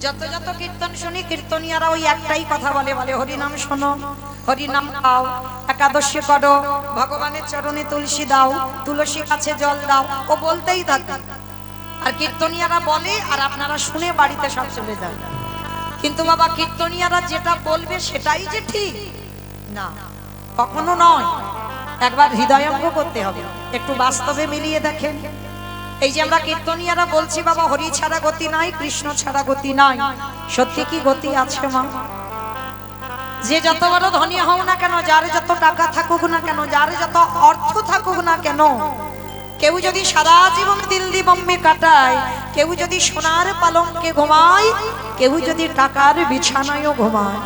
যত যত কীর্তন শুনি কীর্তনিয়ারা ওই একটাই কথা বলে, বলে হরিনাম শোনো, হরিনাম খাও, একাদশী করো, ভগবানের চরণে তুলসী দাও, তুলসী কাছে জল দাও, ও বলতেই থাকে। আর কীর্তনিয়ারা বলে আর আপনারা শুনে বাড়িতে সব চলে যান। কিন্তু বাবা কীর্তনিয়ারা যেটা বলবে সেটাই যে ঠিক না, কখনো নয়। একবার হৃদয়ঙ্গ করতে হবে, একটু বাস্তবে মিলিয়ে দেখেন। এই যে আমরা কীর্তনিয়ারা বলছি বাবা হরি ছাড়া গতি নাই, কৃষ্ণ ছাড়া গতি নাই, সত্যি কি গতি আছে মা? যে যত বড় ধনী হও না কেন, যার যত টাকা থাকুক না কেন, যার যত অর্থ থাকুক না কেন, কেউ যদি সারা জীবন দিল্লি বোম্বে কাটায়, কেউ যদি সোনার পালঙ্কে ঘুমায়, কেউ যদি টাকার বিছানায়ও ঘুমায়,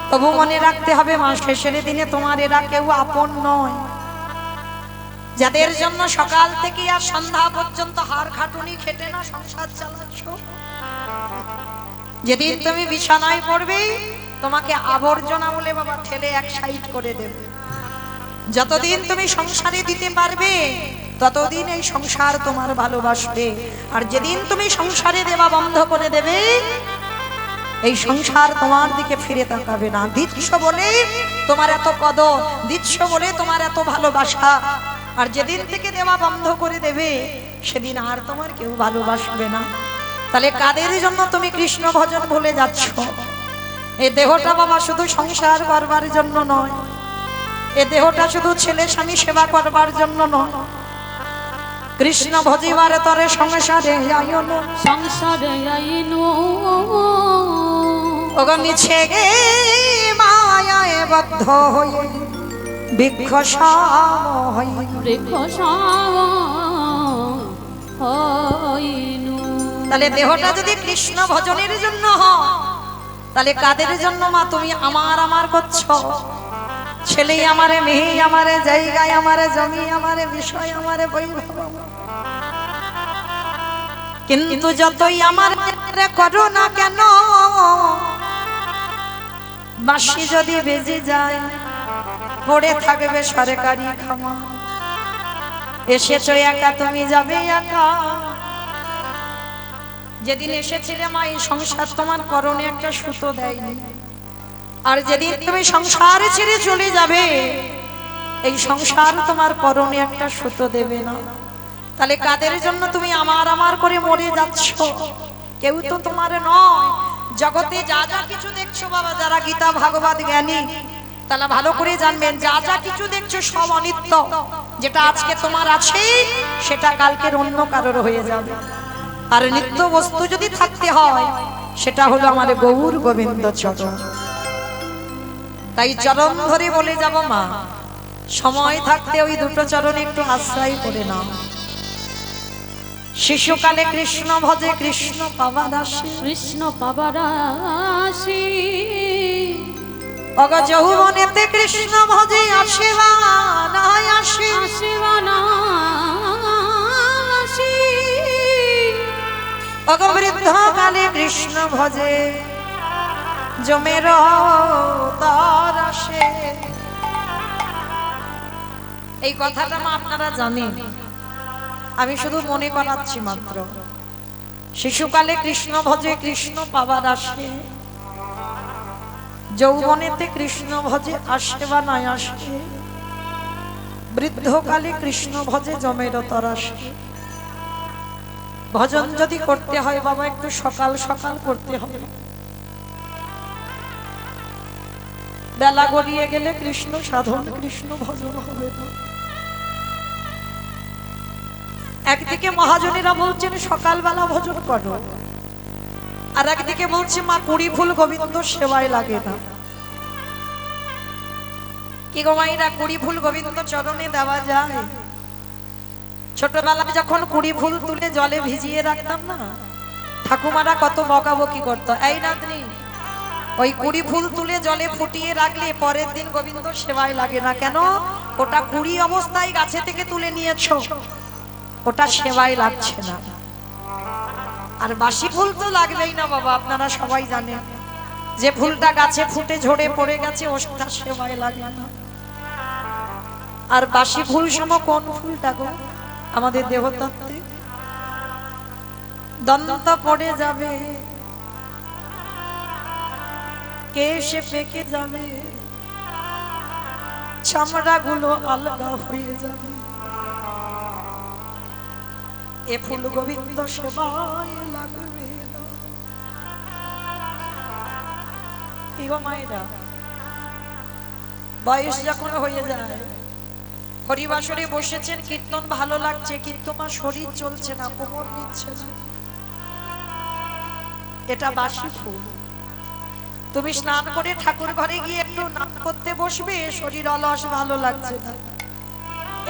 তবু মনে রাখতে হবে মা শেষের দিনে তোমার এরা কেউ আপন নয়। যাদের জন্য সকাল থেকে আর সন্ধ্যা পর্যন্ত হাড় খাটুনি খেটে না সংসার চালাচ্ছ, যেদিন তুমি বিছানায় পড়বে তোমাকে আবর্জনা বলে বাবা ঠেলে এক সাইড করে দেবে। যতদিন তুমি সংসারে দিতে পারবে ততদিন এই সংসার তোমার ভালোবাসবে, আর যেদিন তুমি সংসারে দেওয়া বন্ধ করে দেবে এই সংসার তোমার দিকে ফিরে তাকাবে না। দিচ্ছ বলে তোমার এত কদর, দিচ্ছ বলে তোমার এত ভালোবাসা, আর যেদিন থেকে দেওয়া বন্ধ করে দেবে সেদিন আর তোমার কেউ ভালোবাসবে না। তাহলে কাদের জন্য তুমি কৃষ্ণ ভজন ভুলে যাচ্ছ? এই দেহটা বাবা শুধু সংসার করবার জন্য নয়, এ দেহটা শুধু ছেলে স্বামী সেবা করবার জন্য নয়। কৃষ্ণ ভজিবার তরে সংসারে আইনো, সংসারে আইনো ওগো মিছে গে মায়ায় বদ্ধ হয়ে বৃক্ষ সম হয়ে, বৃক্ষ সম হইনু। তাহলে দেহটা যদি কৃষ্ণ ভজনের জন্য হয়, তাহলে কাদের জন্য মা তুমি আমার আমার করছো? ছেলে আমারে, মেয়ে আমারে, জায়গায় আমারে, জমি আমারে, বিষয় আমারে, বৈভব। কিন্তু যতই আমার করো না কেন, বাঁশি যদি বেজে যায় পড়ে থাকবে সরকারি খামার। এসেছো একা তুমি যাবে একা। যেদিন এসেছিলে মা এই সংসার তোমার করণে একটা সুতো দেয়নি, আর যেদিন তুমি সংসার ছেড়ে চলে যাবে এই সংসার তোমার করণে একটা সুতো দেবে না। তাহলে কাদের জন্য তুমি আমার আমার করে মরে যাচ্ছ? কেউ তো তোমার নয়। জগতে যা যা কিছু দেখছো বাবা, যারা গীতা ভাগবত জ্ঞানী তারা ভালো করে জানবেন, যা যা কিছু দেখছো সব অনিত্য। যেটা আজকে তোমার আছে সেটা কালকের অন্য কারোর হয়ে যাবে। আর নিত্য বস্তু যদি থাকতে হয় সেটা হলো আমার গৌর গোবিন্দ চরণ। তাই চরণ ধরে বলে যাব মা, সময় থাকতে ওই দুটো চরণে একটু আশ্রয় করে নাও। শিশুকালে কৃষ্ণ ভজে কৃষ্ণ পাবাদাসী, কৃষ্ণ পাবাদাসী অগ যৌবনেতে কৃষ্ণ ভজে আসিবা নাই আসি, আসিবা নাসি অগ বৃদ্ধ কালে কৃষ্ণ ভজে জমের তার আসে। এই কথাটা মা আপনারা জানেন, আমি শুধু মনে করাচ্ছি মাত্র। শিশুকালে কৃষ্ণ ভজে কৃষ্ণ পাবার আসে, যৌবনেতে কৃষ্ণ ভজে আসে বা নাই আসে, বৃদ্ধকালে কৃষ্ণ ভজে জমের তর আসে। ভজন যদি করতে হয় বাবা একটু সকাল সকাল করতে হবে। বেলা গড়িয়ে গেলে কৃষ্ণ সাধন কৃষ্ণ ভজন হবে না। একদিকে মহাজনেরা বলছেন সকালবেলা ভজন করো, আর একদিকে বলছে মা কুড়ি ফুল গোবিন্দ সেবায় লাগে না। কি গো মাইরা, কুড়ি ফুল গোবিন্দ চরণে দেওয়া যায়? ছোটবেলায় যখন কুড়ি ফুল তুলে জলে ভিজিয়ে রাখতাম না, ঠাকুমারা কত বকাবকি করতো, এই নাতনি ওই কুড়ি ফুল তুলে জলে ফুটিয়ে রাখলে পরের দিন গোবিন্দ সেবায় লাগে না। কেন? ওটা কুড়ি অবস্থায় গাছে থেকে তুলে নিয়েছো, ওটা সেবায় লাগছে না। আর বাসি ফুল তো লাগবেই না বাবা, আপনারা সবাই জানেন যে ফুলটা গাছে ফুটে ঝরে পড়ে গেছে ওটা সেবায় লাগে না। আর বাসি ফুল সম কোন ফুলটা গো আমাদের দেহতত্ত্বে? দন্ত পড়ে যাবে কে এসে পেকে যাবে, চামড়াগুলো আলগা হয়ে যাবে। এ ফুল গোবিন্দ সেবায় লাগবে না। কি গো মায়েরা, বয়স যখন হয়ে যায়, হরিবাসরে বসেছেন, কীর্তন ভালো লাগছে, কিন্তু আমার শরীর চলছে না, কোমর নিচ্ছে না, এটা বাসি ফুল। তুমি স্নান করে ঠাকুর ঘরে গিয়ে একটু নাম করতে বসবে, শরীর অলস, ভালো লাগছে না।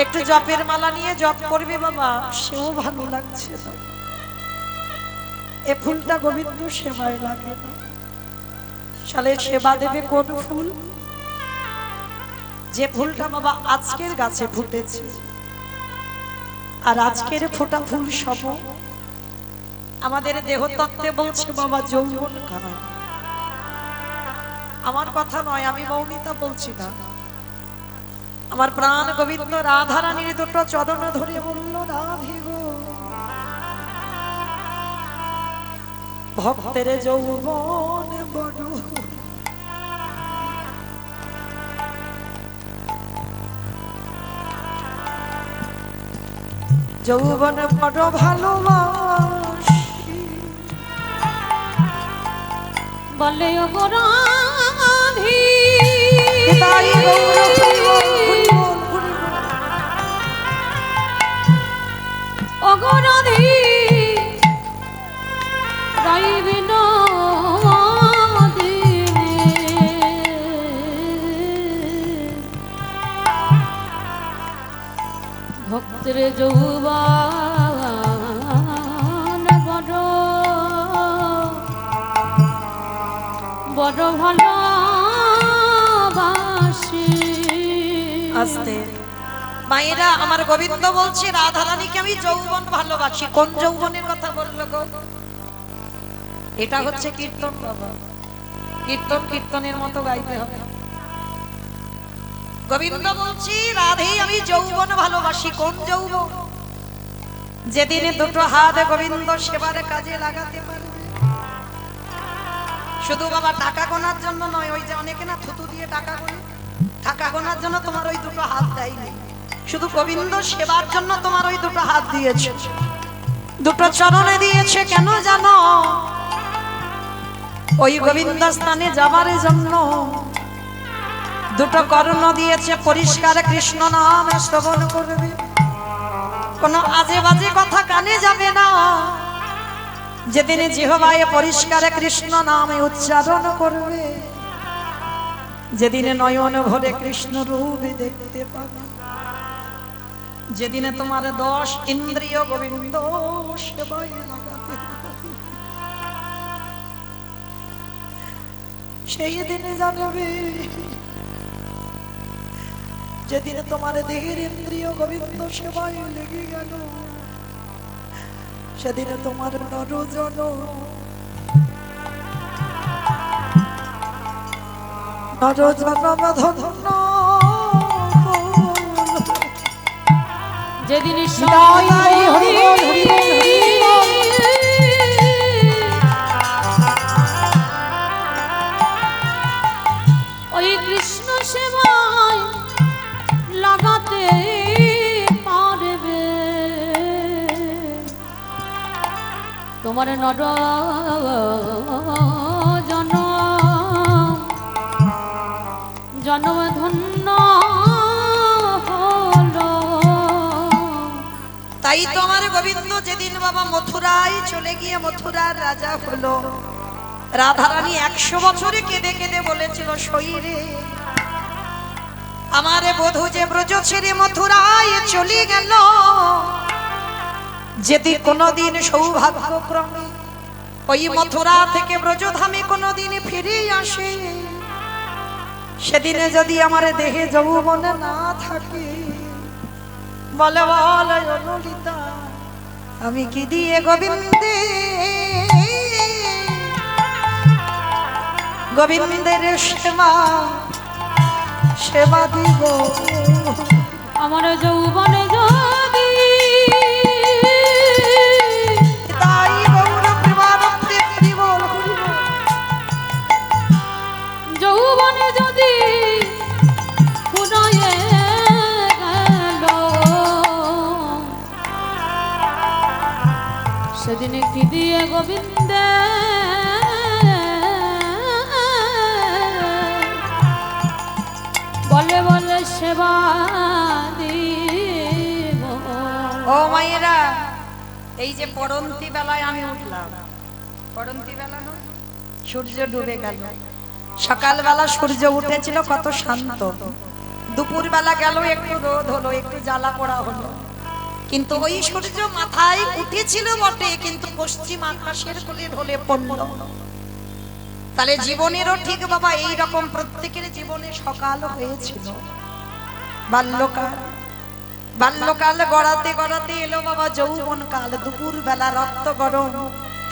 একটু জপের মালা নিয়ে জপ করবে বাবা, সেও ভালো লাগছে না। এ ফুলটা গোবিন্দ সেবায় লাগে না। সালে সেবা দেবে কোন ফুল? যে ফুলটা বাবা আজকের গাছে ফুটেছে, আর আজকের ফোটা ফুল সব আমাদের দেহতত্ত্বে বলছে বাবা যৌবন কাল। আমার কথা নয়, আমি মৌমিতা বলছি না, আমার প্রাণ গোবিন্দ রাধারানীর দুটো চরণ ধরে বলল, রাধে গো, ভক্তের যৌবন বড়, যৌবন বড় ভালোবাসি, বলে ও গো রাধি, তাই গৌর ও গো রাধি, রইবি না ভক্তের যৌবন বড় বড় ভালোবাসি। আস্তে মায়েরা, আমার গোবিন্দ বলছে রাধারানীকে আমি যৌবন ভালোবাসি। কোন যৌবনের কথা বললো গো? এটা হচ্ছে কীর্তন বাবা, কীর্তন কীর্তনের মতো গাইতে হবে। গোবিন্দ বলছি রাধে আমি যৌবন ভালোবাসি। কোন যৌবন? যেদিনে দুটো হাত গোবিন্দ সেবার কাজে লাগাতে পারবে। শুধু বাবা টাকা গোনার জন্য নয়, ওই যে অনেকে না থুতু দিয়ে টাকা গোনে, টাকা গোনার জন্য তোমার ওই দুটো হাত দেয়নি, শুধু গোবিন্দ সেবার জন্য তোমার ওই দুটো হাত দিয়েছে, দুটো চরণে দিয়েছে। কেন জানো? ওই গোবিন্দ স্থানে যাবার জন্য। দুটো কর্ণ দিয়েছে, পরিষ্কার কৃষ্ণ নাম শ্রবণ করবে, কোনো আজে বাজে কথা কানে যাবে না। যেদিনে জিহ্বায় পরিষ্কার কৃষ্ণ নামে উচ্চারণ করবে, যেদিনে নয়ন ভরে কৃষ্ণ রূপ দেখতে পাবে, যেদিনে তোমার 10 ইন্দ্রিয় গোবিন্দ সেবায় লাগাতে হবে, সেই দিনে জানবে। যেদিনে তোমার দেহের ইন্দ্রিয় গোবিন্দ সেবায় লেগে গেল, সেদিনে তোমার নরজন ধন্য। যেদিন ওই কৃষ্ণ সেবায় লাগাতে পারবে, তোমার নর জন্ম ধন্য হলো। তাই তো আমার গোবিন্দ যেদিন বাবা মথুরায় চলে গিয়ে মথুরার রাজা হলো, রাধারানী 100 বছরে কেঁদে কেঁদে বলেছিল, শরীরে আমারে বধূ যে ব্রজ ছেড়ে মথুরায় চলে গেল, যদি কোনোদিন সৌভাগ্যক্রমে ওই মথুরা থেকে ব্রজধামে কোনোদিন ফিরে আসে, সেদিনে যদি আমার দেহে যৌবন না থাকে, বলে বল ললিতা আমি কি দিয়ে গোবিন্দে গোবিন্দের সেবা দিব। আমার যৌবনে যদি তাই গৌর প্রেমানন্দে বল সেদিন কি দিয়ে গোবিন্দে বলে বলে সেবা দিব। ও মায়েরা, এই যে পড়ন্তি বেলায় আমি উঠলাম, পড়ন্তি বেলা না, সূর্য ডুবে গেল, সকালবেলা সূর্য উঠেছিল কত শান্ত, দুপুর বেলা গেল একটু রোদ হলো, একটু জ্বালা পোড়া হলো, কিন্তু ওই সূর্য মাথায় উঠেছিল বটে, কিন্তু পশ্চিম আকাশের কোলে ঢলে পড়ল। তাহলে জীবনেরও ঠিক বাবা এই রকম প্রত্যেকের জীবনে সকাল হয়েছিল, বাল্যকাল, বাল্যকাল গড়াতে গড়াতে এলো বাবা যৌবন কাল, দুপুর বেলা রক্ত গরম,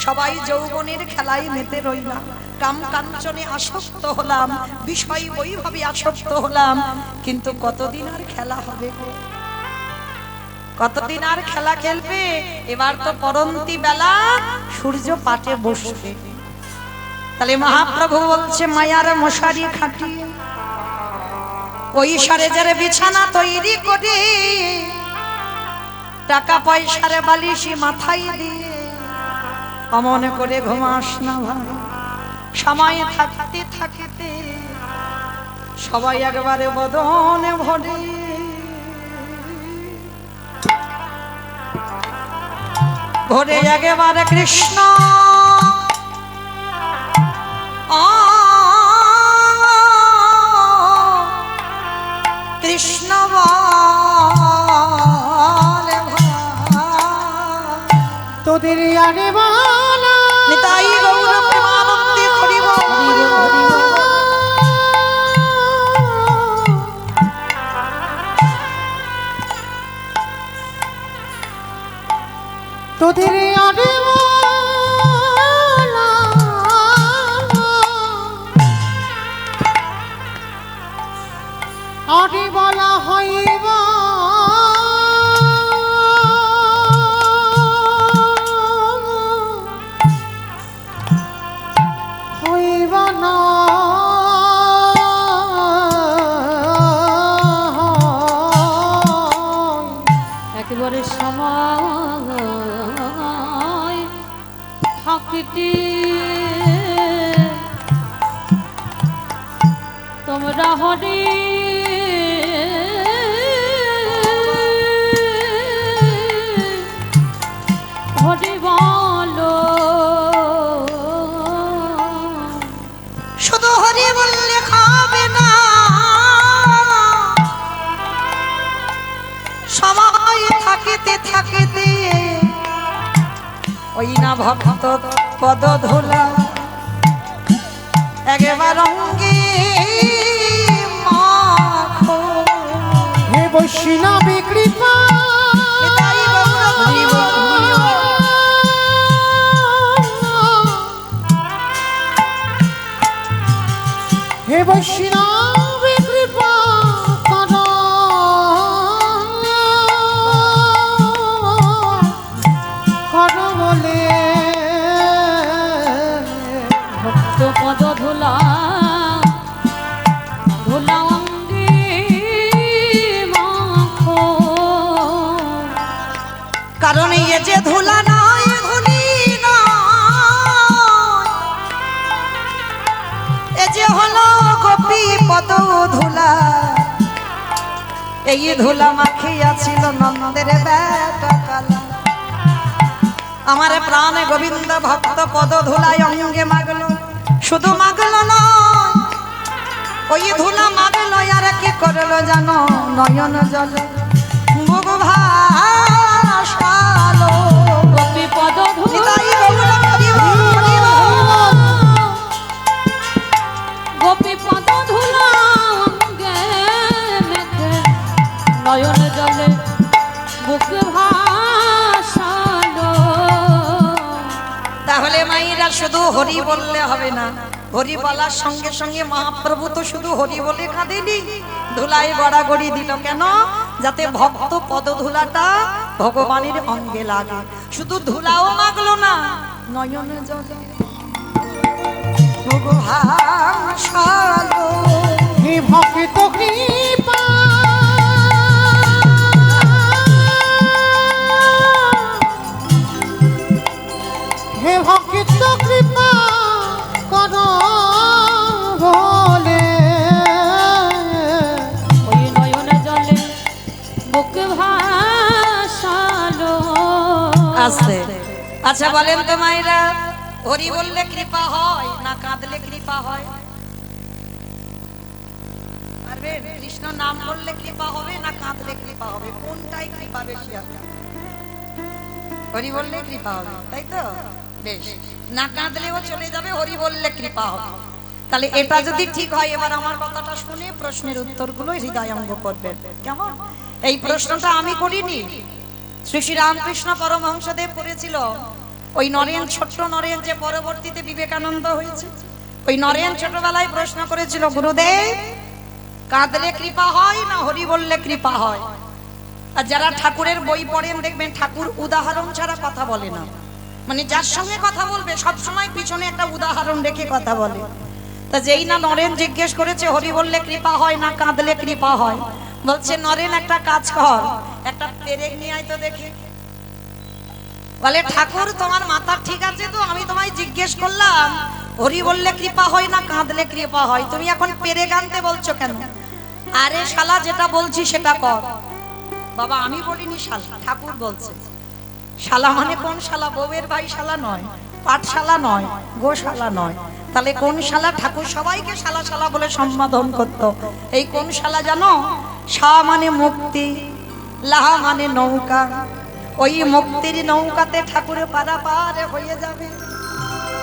সবাই যৌবনের খেলায় মেতে রইলাম, কাম কাঞ্চনে আসক্ত হলাম, বিষয় বৈভবে আসক্ত হলাম, কিন্তু কতদিন আর খেলা হবে গো, কতদিন আর খেলা খেলবে? এবার তো পরন্তি বেলা সূর্য পাটে বসবে। তাহলে মহাপ্রভু বলছে মায়ার মশারি খাটিয়ে ওই সারে যারে বিছানা তৈরি করে, টাকা পয়সার বালিশি মাথায় দিয়ে অমন করে ঘুমাস না ভাই, সময় থাকতে থাকতে সবাই একবারে বদনে ভরে, ভরে একেবারে কৃষ্ণ কৃষ্ণ বলে তোদের আগে বলা নিতাই গৌর প্রেমানন্দে হরি বল, হরি বল, হরি বল। তোদের আগে বলা আগে বলা হইব হইব না একেবারে সময় থাকতে তোমরা হরি হরি বলো, শুধু হরি বললে খাবে না, সময় থাকিতে থাকিতে ওই না ভক্ত পদ ধুলা একেবার অঙ্গে মাখো। হে বৈষ্ণবী কৃপা নিতাই গৌর হরি বল, হরি বল। হে বৈষ্ণবী কৃপা কর কর বলে ভক্ত পদ ধুলা ধুলা অঙ্গে মাখো, কারণ এ যে ধুলা নয় ধুলি নয়, এ যে হলো গোপী পদ ধুলা, এই ধুলা মাখিয়াছিল নন্দের বেটা কালা। আমার প্রাণ গোবিন্দ ভক্ত পদ ধুলায় অঙ্গে মাগলো, শুধু মাগলো নয়, ওই ধুলা মাগলো আর কি করলো জানো, নয়ন জল মুখ ভাসালো। গোপী পদ নিতাই ধুলা গৌর হরি বল, হরি বল। গোপী পদ ধুলা অঙ্গে মেখে নয়ন জলে বুক ভাসালো। তাহলে মায়েরা শুধু হরি বললে হবে না, হরি বলার সঙ্গে সঙ্গে মহাপ্রভু তো শুধু হরি বলে কাঁদেনি, ধুলায় গড়াগড়ি দিল কেন, যাতে ভক্ত পদধুলাটা ভগবানের অঙ্গে লাগে। শুধু ধুলাও মাগলো না, নয়ন জলে ভাসালো। হে ভক্ত কৃপা আচ্ছা বলেন তো মায়েরা, হরি বললে কৃপা হয় না কাঁদলে কৃপা হয়? পারবে? কৃষ্ণ নাম বললে কৃপা হবে না কাঁদলে কৃপা হবে? কোনটাই কৃপা বেশি হবে? হরি বললে কৃপা হবে, তাই তো? বেশ, না কাঁদলেও চলে যাবে, হরি বললে কৃপা হবে। তাহলে এটা যদি ঠিক হয়, এবার আমার কথাটা শুনে প্রশ্নের উত্তরগুলো হৃদয়ঙ্গ করবেন, কেমন? এই প্রশ্নটা আমি করিনি, শ্রী শ্রী রামকৃষ্ণ পরমহংসদেব করেছিল। ওই নরেন, ছোট্ট নরেন যে পরবর্তীতে বিবেকানন্দ হয়েছে, ওই নরেন ছোটবেলায় প্রশ্ন করেছিল, গুরুদেব কাঁদলে কৃপা হয় না হরি বললে কৃপা হয়? আর যারা ঠাকুরের বই পড়েন দেখবেন ঠাকুর উদাহরণ ছাড়া কথা বলে না, মানে যার সঙ্গে কথা বলবে সবসময় পিছনে একটা উদাহরণ রেখে কথা বলে। তা যেই না নরেন জিজ্ঞেস করেছে হরি বললে কৃপা হয় না কাঁদলে কৃপা হয়, বলছে নরেন একটা কাজ কর, একটা পেরেক নিয়ে আয় তো দেখি। বলে ঠাকুর তোমার মাথা ঠিক আছে তো, আমি তোমায় জিজ্ঞেস করলাম হরি বললে কৃপা হয় না কাঁদলে কৃপা হয়, তুমি এখন পেরেক আনতে বলছো কেন? আরে শালা যেটা বলছি সেটা কর। বাবা আমি বলিনি শালা, ঠাকুর বলছে। শালা মানে কোন শালা? বউয়ের ভাই শালা নয়, পাঠশালা নয়, গোশালা নয়। তাহলে কোন শালা? ঠাকুর সবাইকে শালা শালা বলে সম্বোধন করতো। এই কোন শালা জানো? শা মানে মুক্তি, লাহা মানে নৌকা। ওই মুক্তির নৌকাতে ঠাকুর পারাপার হয়ে যাবে,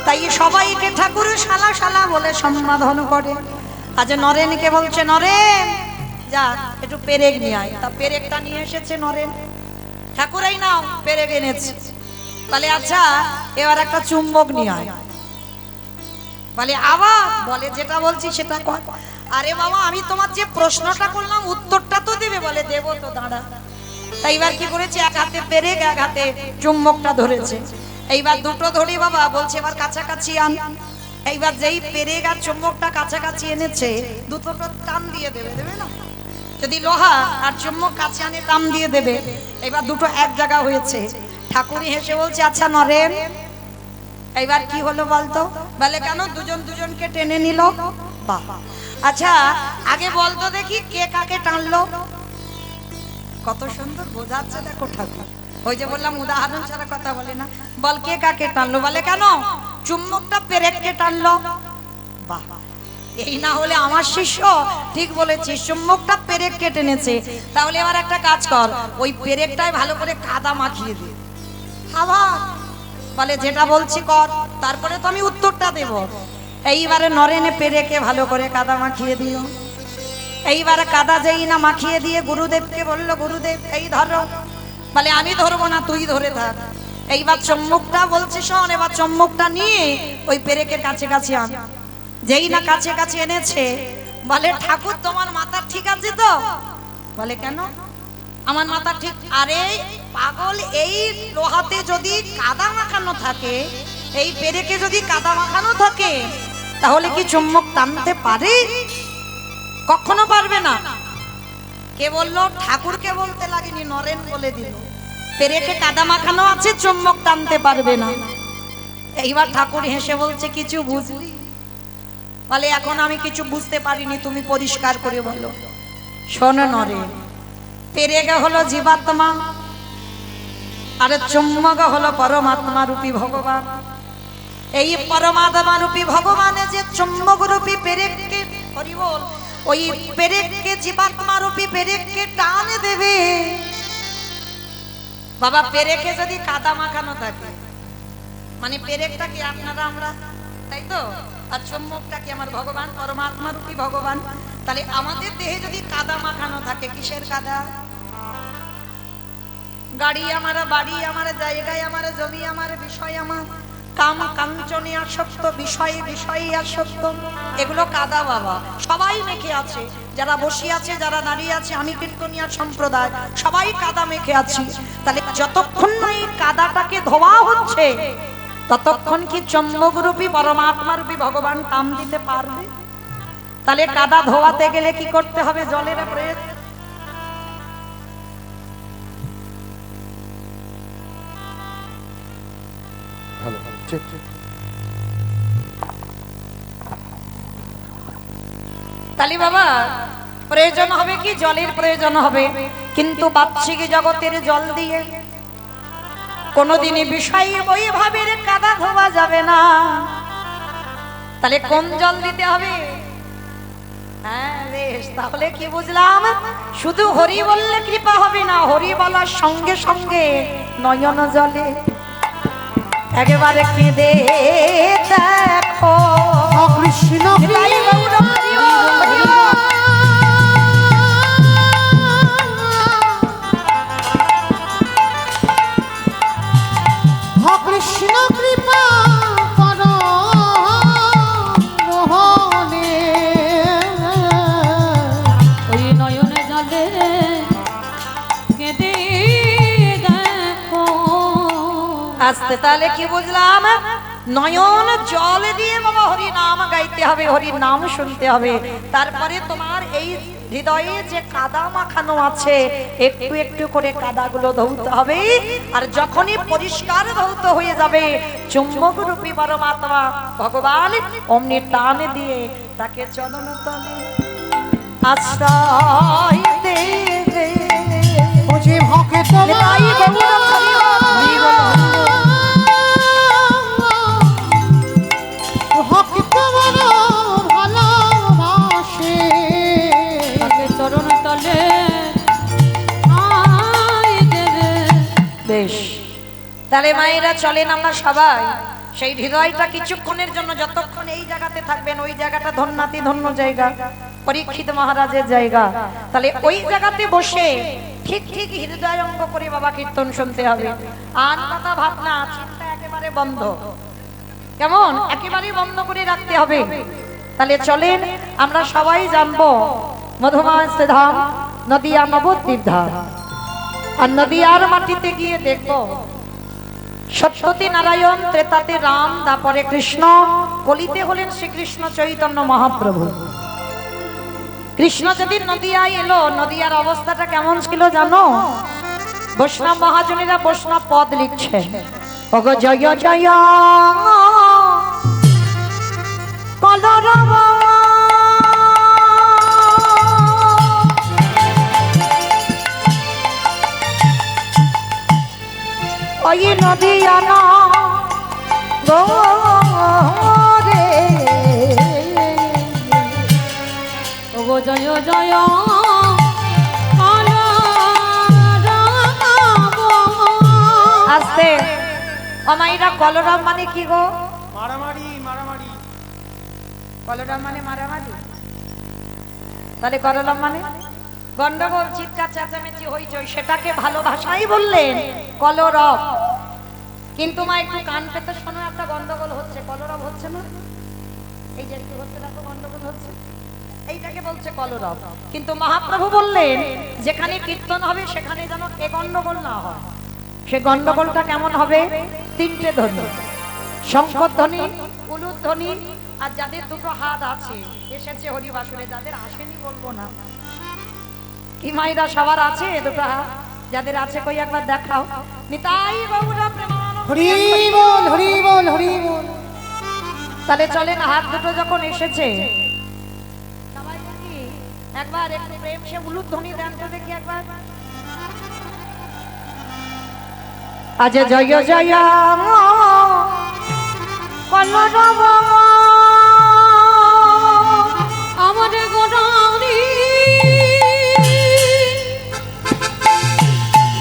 তাই সবাইকে ঠাকুর শালা শালা বলে সম্বোধন করে। আজ নরেনকে বলছে, নরেন যা একটু পেরেক নিয়ে আয়। তা পেরেকটা নিয়ে এসেছে নরেন, ঠাকুরাই নাও পেরেক এনেছে। বলে আচ্ছা এবার একটা চুম্বক নিয়ে আয়। বলে আবার? বলে যেটা বলছি সেটা কর। আরে বাবা আমি তোমার যে প্রশ্নটা করলাম উত্তরটা তো দেবে। বলে দেবো তো, দাঁড়া। তাই এবার কি করেছে, এক হাতে পেরেক এক হাতে চুম্বকটা ধরেছে। এইবার দুটো ধরে বাবা বলছে এবার কাছাকাছি আন। এইবার যেই পেরেক আর চুম্বকটা কাছাকাছি এনেছে, দুটো টান দিয়ে দেবে, দেবে না? যদি লোহা আর চুম্বক কাছে আনে টান দিয়ে দেবে। এবার দুটো এক জায়গা হয়েছে। ঠাকুরই হেসে বলছে, আচ্ছা নরেন এইবার কি হলো বলতো? বলে কেন? দুজন দুজনকে টেনে নিল। বাহ, আচ্ছা আগে বলতো দেখি কে কাকে টানলো। কত সুন্দর বোঝাচ্ছে দেখো ঠাকুর। ওই যে বললাম উদাহরণ ছাড়া কথা বলে না। বল কে কাকে টানলো? বলে কেন? চুম্বকটা পেরেককে টানলো। বাহ, এই না হলে আমার শিষ্য ঠিক বলেছে, চুম্বকটা পেরেককে টেনেছে। তাহলে এবার একটা কাজ কর, ওই পেরেকটায় ভালো করে কাদা মাখিয়ে দে। আবার বলে যেটা বলছি কর, তারপরে তো আমি উত্তরটা দেব। এইবারে নরেনে পেরেকে ভালো করে কাদা মাখিয়ে দিও। এইবারে কাদা যেই না মাখিয়ে দিয়ে গুরুদেবকে বলল, গুরুদেব এই ধরো। বলে আমি ধরবো না, তুই ধরে থাক। এইবার চম্মুকটা বলছে শোন, এবার চম্মুকটা নিয়ে ওই পেরেকের কাছে কাছে আন। যেই না কাছে কাছে এনেছে, বলে ঠাকুর তোমার মাথা ঠিক আছে তো? বলে কেন? আমার মাথা ঠিক। আরে পাগল, এই লোহাতে যদি কাদা মাখানো থাকে, এই পেরেকে যদি কাদা মাখানো থাকে, তাহলে কি চুম্বক টানতে পারে? কখনো পারবে না। কে বললো? ঠাকুরকে বলতে লাগেনি, নরেন বলে দিল পেরেকে কাদা মাখানো আছে, চুম্বক টানতে পারবে না। এইবার ঠাকুর হেসে বলছে, কিছু বুঝলি? বলে এখন আমি কিছু বুঝতে পারিনি, তুমি পরিষ্কার করে বলো। শোনো নরেন, পেরেক হলো জীবাত্মা, আর চুম্বক হলো পরমাত্মা রূপী ভগবান। এই পরমাত্মা রূপী ভগবানে যে চুম্বক রূপী পেরেককে, হরি বল, ওই পেরেককে জীবাত্মা রূপী পেরেককে টানে দেবে। বাবা পেরেকে যদি কাদা মাখানো থাকে, মানে পেরেকটা কি আপনারা আমরা, তাই তো? আর চুম্বকটা কি আমার ভগবান, পরমাত্মা রূপী ভগবান। তাহলে আমাদের দেহে যদি কাদা মাখানো থাকে, কিসের কাদা? গাড়ি আমার, বাড়ি আমার, জায়গায় আমার, জমি আমার, বিষয় আমার, কাম কাঞ্চনে আসক্ত, বিষয়ে বিষয়ে আসক্ত, এগুলো কাদা বাবা। সবাই মেখে আছে, যারা বসে আছে, যারা দাঁড়িয়ে আছে, আমি কীর্তনিয়া সম্প্রদায় সবাই কাদা মেখে আছি। তাহলে যতক্ষণ না এই কাদাটাকে ধোয়া হচ্ছে, ততক্ষণ কি চম্বকরূপী পরমাত্মারূপী ভগবান কাম দিতে পারবে? তাহলে কাদা ধোয়াতে গেলে কি করতে হবে? জলের প্রয়োজন। তাহলে বাবা প্রয়োজন হবে কি? জলের প্রয়োজন হবে। কিন্তু বাহ্যিক জগতের জল দিয়ে কোনোদিনই বিষয় বৈভাবের কাদা ধোয়া যাবে না। তাহলে কোন জল দিতে হবে? হ্যাঁ বেশ, তাহলে কি বুঝলাম? শুধু হরি বললে কৃপা হবে না, হরি বলার সঙ্গে সঙ্গে নয়ন জলে একেবারে কেঁদে দেখো কৃষ্ণ তাই গৌর হরি বল, হরি বল। কৃষ্ণ কৃপা করো মোহনে। ওই নয়নে জলে কেঁদে দেখো। আস্তে, তাহলে কি বুঝলাম? নয়ন জল দিয়ে বাবা হরি নাম গাইতে হবে, হরি নাম শুনতে হবে। তারপরে তোমার এই হৃদয়ে যে কাদা মাখানো আছে একটু একটু করে কাদাগুলো ধৌতে হবে। আর যখনই পরিষ্কার ধৌত হয়ে যাবে, চুম্বক রূপী পরমাত্মা ভগবান অমনি টান দিয়ে তাকে চরণ তলে আশ্রয় দেবে। বুঝে ভকে তাই গৌর হরি বল, হরি বল। ভকে তোমার ভালোবাসে। তাকে চরণ তলে আয় দেবে। বেশ, তাহলে মায়েরা চলেন আমরা সবাই সেই হৃদয়টা কিছুক্ষণের জন্য, যতক্ষণ এই জায়গাতে থাকবেন ওই জায়গাটা ধন্যাতি ধন্য জায়গা, পরীক্ষিত মহারাজের জায়গা। তাহলে ওই জায়গাতে বসে ঠিক ঠিক হৃদয় অঙ্গ করে বাবা কীর্তন শুনতে হবে। আর কথা ভাবনা চিন্তা একেবারে বন্ধ, কেমন একেবারে বন্ধ করে রাখতে হবে। তাহলে চলেন আমরা সবাই জানবো মধুমাস ধাম নদিয়া নবদ্বীপ ধাম। আর নদিয়ার মাটিতে গিয়ে দেখবো সত্যতে নারায়ণ, ত্রেতাতে রাম, তারপরে কৃষ্ণ, কলিতে হলেন শ্রীকৃষ্ণ চৈতন্য মহাপ্রভু। কৃষ্ণ যেদিন নদিয়ায় এলো, নদিয়ার অবস্থাটা কেমন ছিল জানো? বৈষ্ণব মহাজনেরা বৈষ্ণব পদ লিখছে, ওগো জয় জয় কলরব ওই নদিয়ানা রে। ওগো জয় জয় আস্তে, অমাইরা কলরব মানে কি গো? মারামারি মারামারি। কলরব মানে মারামারি, তাহলে করলাম মানে গন্ডগোল, চিৎকার চেঁচামেচি হইচই, সেটাকে ভালো ভাষাই বললেন কলরব। কিন্তু মা একটু কান পেতে শোনো, একটা গন্ডগোল হচ্ছে, কলরব হচ্ছে না? এই যে একটু হচ্ছে, দেখো গন্ডগোল হচ্ছে, এইটাকে বলছে কলরব। কিন্তু মহাপ্রভু বললেন যেখানে কীর্তন হবে সেখানে যেন এ গন্ডগোল না হয়। সে গন্ডগোলটা কেমন হবে? তিনটে ধ্বনি, শঙ্খধ্বনি, উলুধ্বনি, আর যাদের দুটো হাত আছে এসেছে হরিবাসরে, যাদের আসেনি বলবো না, কি মাইরা সবার আছে দুটো হাত? যাদের আছে কই একবার দেখাও। নিতাই গৌর প্রেমানন্দ। হরি বল হরি বল হরি বল। তাহলে চলেন, হাত দুটো যখন এসেছে সবাই দেখি একবার একটু প্রেম সে উলুধ্বনি দেন তো দেখি একবার। আজ জয় জয় কলরব আমার গোড়ারি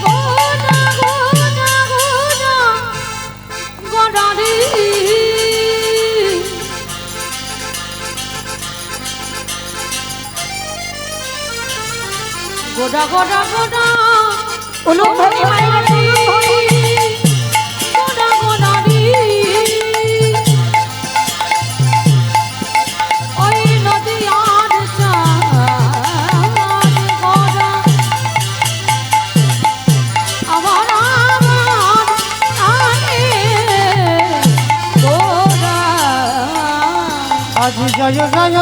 গোড়া গোড়া গোড়া গোড়ারি গোড়া গোড়া গোড়া উলুধ্বনি মায়েরা উলুধ্বনি। গোড়া গোড়ারি ওই নদিয়ার চাঁদ গোড়া আমার আমার আরে গোড়া আজ জয় জয়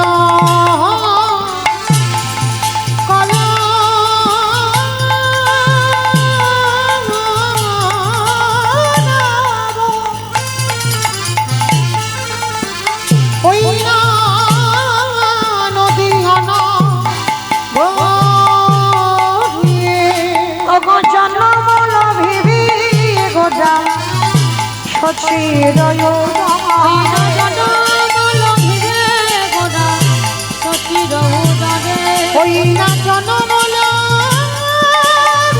ওগো জনমল ভিবি গোজা শশীর ওই রজনীমল ঘিরে গোরা শশীর উদরে ওই না জনমল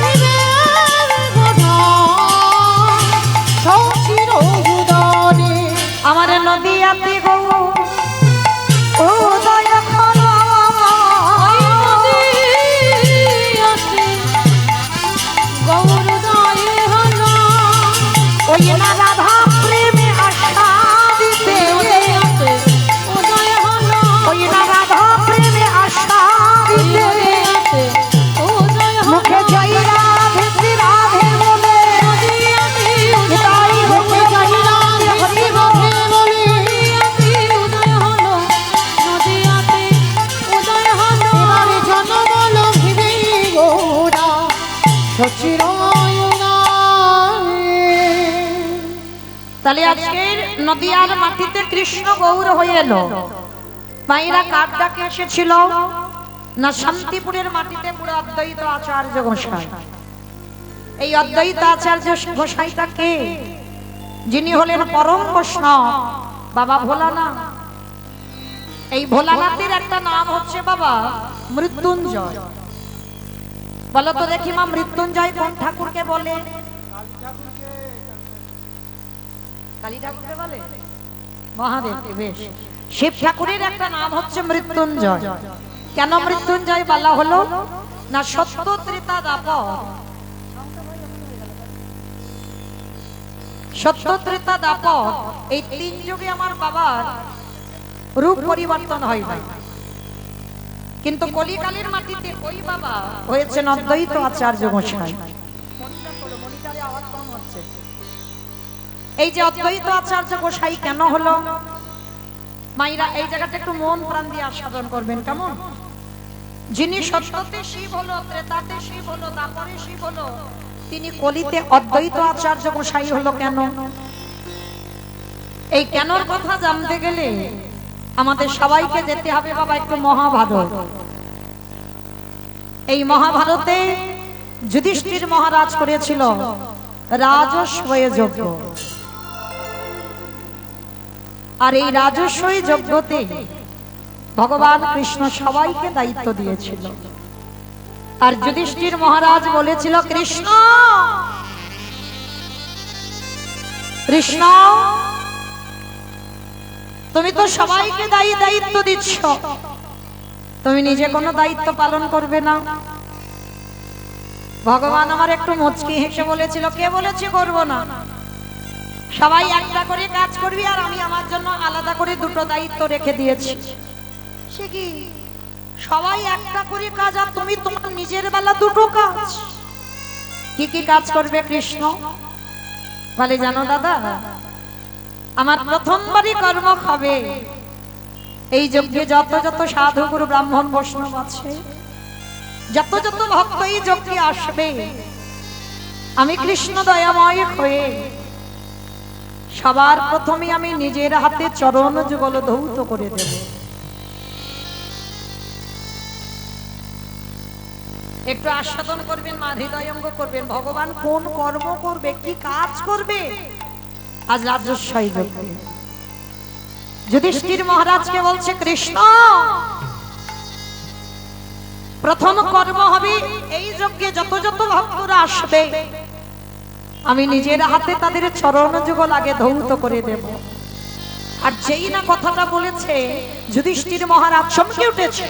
ভিবে গোধা শশীর উদরে। আমার নদিয়াতে গো উদয় খরা ওই নদীয়াতে গৌরদয় হলো ওই না রাধা প্রেমে আশা দিতে নদীয়াতে উদয় হলো ওই না রাধা প্রেমে আশা দিতে নদীয়াতে উদয় হলো মুখে জয় রাধে শ্রী রাধে বলে নদীয়াতে তাই মুখে জয় রাধে হরি বলে নদীয়াতে উদয় হলো নদীয়াতে উদয় হলো এবারে জনমল ভিবে গোরা শশীর উদরে। তাহলে আজকের নদিয়ার মাটিতে কৃষ্ণ গৌর হয়ে এলো। মায়েরা কার ডাকে এসেছিল? না শান্তিপুরের মাটিতে পুরো অদ্বৈত আচার্য গোসাই। এই অদ্বৈত আচার্য গোসাইটা কে? যিনি হলেন পরম বৈষ্ণব বাবা ভোলানাথ। এই ভোলানাথের একটা নাম হচ্ছে বাবা মৃত্যুঞ্জয়। বলো তো দেখি মা, মৃত্যুঞ্জয় কোন ঠাকুরকে বলে? কালী ঠাকুরকে বলে? মহাদেবকে। বেশ, শিব ঠাকুরের একটা নাম হচ্ছে মৃত্যুঞ্জয়। কেন মৃত্যুঞ্জয় বলা হলো? না সত্য ত্রেতা দাপর, সত্য ত্রেতা দাপর এই তিন যুগে আমার বাবার রূপ পরিবর্তন হয় না, কিন্তু কলিকালের মাটিতে ওই বাবা হয়েছেন অদ্বৈত আচার্য গোসাই। এই যে অদ্বৈত আচার্য গোসাই কেন হলো? মাইরা এই জায়গাটা একটু মন প্রাণ দিয়ে আস্বাদন করবেন, কেমন? যিনি সত্যতে শিব হলো, ত্রেতাতে শিব হলো, দাপরে শিব হলো, তিনি কলিতে অদ্বৈত আচার্য গোসাই হলো কেন? এই কেনর কথা জানতে গেলে আমাদের সবাইকে যেতে হবে বাবা একটু মহাভারত। এই মহাভারতে যুধিষ্ঠির মহারাজ করেছিল রাজস্বয় যজ্ঞ। আর এই রাজস্বয় যজ্ঞতে ভগবান কৃষ্ণ সবাইকে দায়িত্ব দিয়েছিল। আর যুধিষ্ঠির মহারাজ বলেছিল, কৃষ্ণ কৃষ্ণ তুমি তো সবাইকে দায়িত্ব দিচ্ছ, তুমি নিজে কোনো দায়িত্ব পালন করবে না। ভগবান আমার একটু মুচকি হেসে বলেছিল, কে বলেছে করব না? সবাই একটা করে কাজ করবি, আর আমি আমার জন্য আলাদা করে দুটো দায়িত্ব রেখে দিয়েছি। সে কি সবাই একটা করে কাজ, আর তুমি তোমার নিজের বেলা দুটো কাজ? কি কি কাজ করবে কৃষ্ণ? বলে জানো দাদা, আমার প্রথমবারই কর্ম হবে এই যজ্ঞে যত যত সাধু গুরু ব্রাহ্মণ বৈষ্ণব আছে, যত যত ভক্ত এই যজ্ঞে আসবে, আমি কৃষ্ণ দয়াময় হয়ে সবার প্রথমে আমি নিজের হাতে চরণ যুগল ধৌত করে দেব। একটু আস্বাদন করবেন মা, হৃদয়ঙ্গ করবেন, ভগবান কোন কর্ম করবে, কি কাজ করবে আজ রাজস্বয় যজ্ঞে। যুধিষ্ঠির মহারাজকে বলছে, কৃষ্ণ প্রথম কর্ম হবে এই যজ্ঞে যত যত ভক্তরা আসবে, আমি নিজের হাতে তাদের চরণ যুগল আগে ধৌত করে দেব। আর যেই না কথাটা বলেছে, যুধিষ্ঠির মহারাজ চমকে উঠেছে,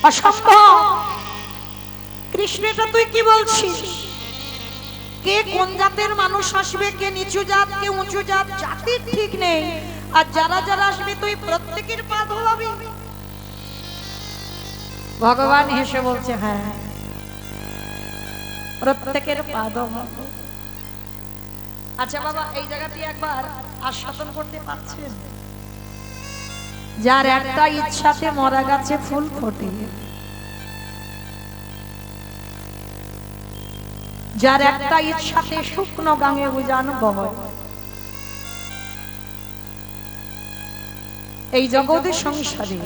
অসম্ভব, কৃষ্ণ এটা তুই কি বলছিস? কে কোন জাতের মানুষ আসবে, কে নিচু জাত, কে উঁচু জাত, জাতির ঠিক নেই, আর যারা যারা আসবে তুই প্রত্যেকের পা ধোয়াবি? ভগবান হেসে বলছে, হ্যাঁ প্রত্যেকের পা ধোয়াবো। আচ্ছা বাবা, এই জায়গাটি একবার আস্বাদন করতে পারছেন? যার একটা ইচ্ছাতে মরা গাছে ফুল ফোটে, যার একটা ইচ্ছাতে শুকনো গাঙে উজান বয়, এই জগৎ সংসারে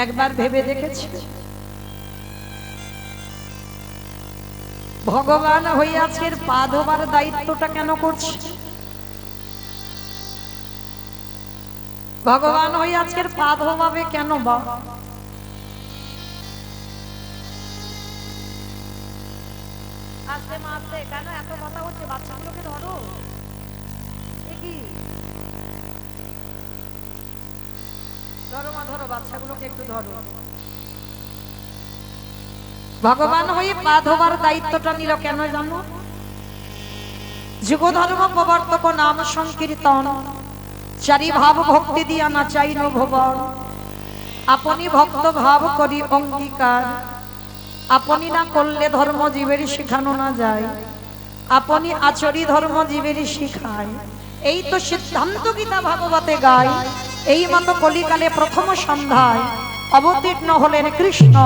একবার ভেবে দেখেছি ভগবান হইয়াছে পা ধোবার দায়িত্বটা কেন করছে? ভগবান হইয়াছে পা ধোবাবে কেন? বা আস্তে মাস্তে কেন এত কথা হচ্ছে? বাচ্চাগুলোকে ধরো। ধরো মা, ধরো বাচ্চাগুলোকে একটু ধরো। ভগবান হয়ে পা ধোবার দায়িত্বটা নিল কেন জানো? যুগ ধর্ম প্রবর্তক নাম সংকীর্তন, চারি ভাব ভক্তি দিয়া না চাইন ভবন। আপনি ভক্ত ভাব করি অঙ্গীকার, আপনি না করলে ধর্ম জীবের শিখানো না যায়। আপনি আচরি ধর্ম জীবের শিখায়, এই তো সিদ্ধান্ত গীতা ভাগবতে গায়। এই মতো কলিকালে প্রথম সন্ধ্যায় অবতীর্ণ হলেন কৃষ্ণ